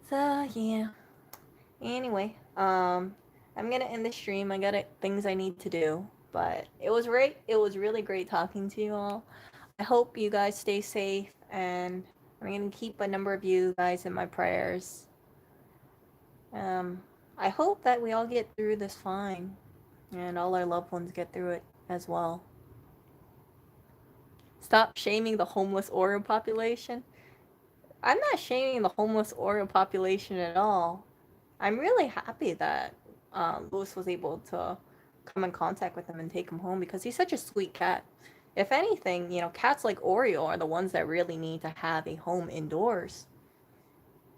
So, yeah. Anyway, I'm gonna end the stream. I got things I need to do. But it was great. It was really great talking to you all. I hope you guys stay safe, and I'm gonna keep a number of you guys in my prayers. I hope that we all get through this fine, and all our loved ones get through it as well. Stop shaming the homeless Oreo population. I'm not shaming the homeless Oreo population at all. I'm really happy that Louis was able to come in contact with him and take him home because he's such a sweet cat. If anything, cats like Oreo are the ones that really need to have a home indoors.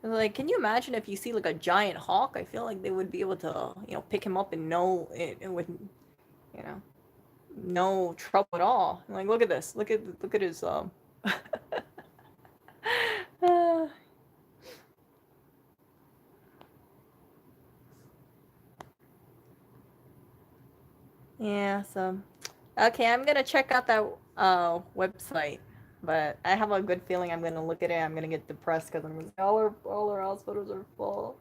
Like, can you imagine if you see like a giant hawk? I feel like they would be able to, pick him up and with, no trouble at all. Like, look at this. Look at his Yeah, so okay, I'm gonna check out that website, but I have a good feeling I'm gonna look at it. I'm gonna get depressed because I'm gonna say all our hospitals are full.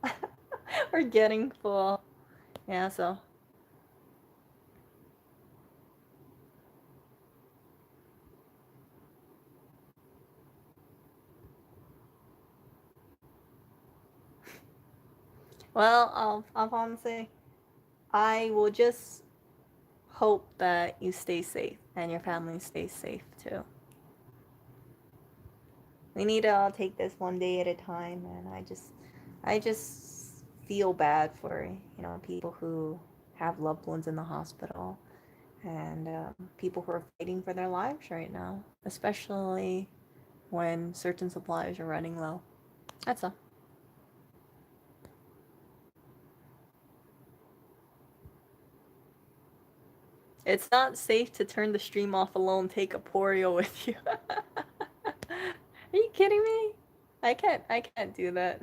We're getting full. Yeah, so well, I'll say I will just hope that you stay safe and your family stays safe too. We need to all take this one day at a time, and I just feel bad for people who have loved ones in the hospital and people who are fighting for their lives right now, especially when certain supplies are running low. That's all. It's not safe to turn the stream off alone. Take a Porio with you. Are you kidding me? I can't do that.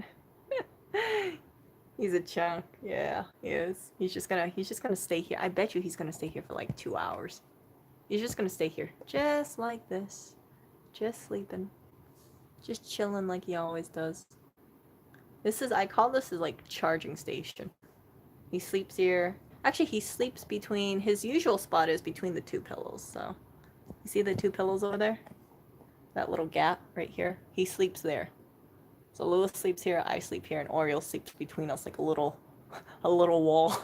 He's a chunk. Yeah, he is. He's just gonna stay here. I bet you he's gonna stay here for like 2 hours. He's just gonna stay here. Just like this. Just sleeping. Just chilling like he always does. I call this his like charging station. He sleeps here. Actually, he sleeps between, his usual spot is between the two pillows, so. You see the two pillows over there? That little gap right here? He sleeps there. So Lewis sleeps here, I sleep here, and Oriole sleeps between us like a little wall.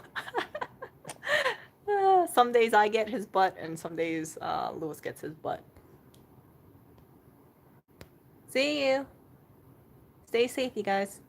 Some days I get his butt, and some days Lewis gets his butt. See you. Stay safe, you guys.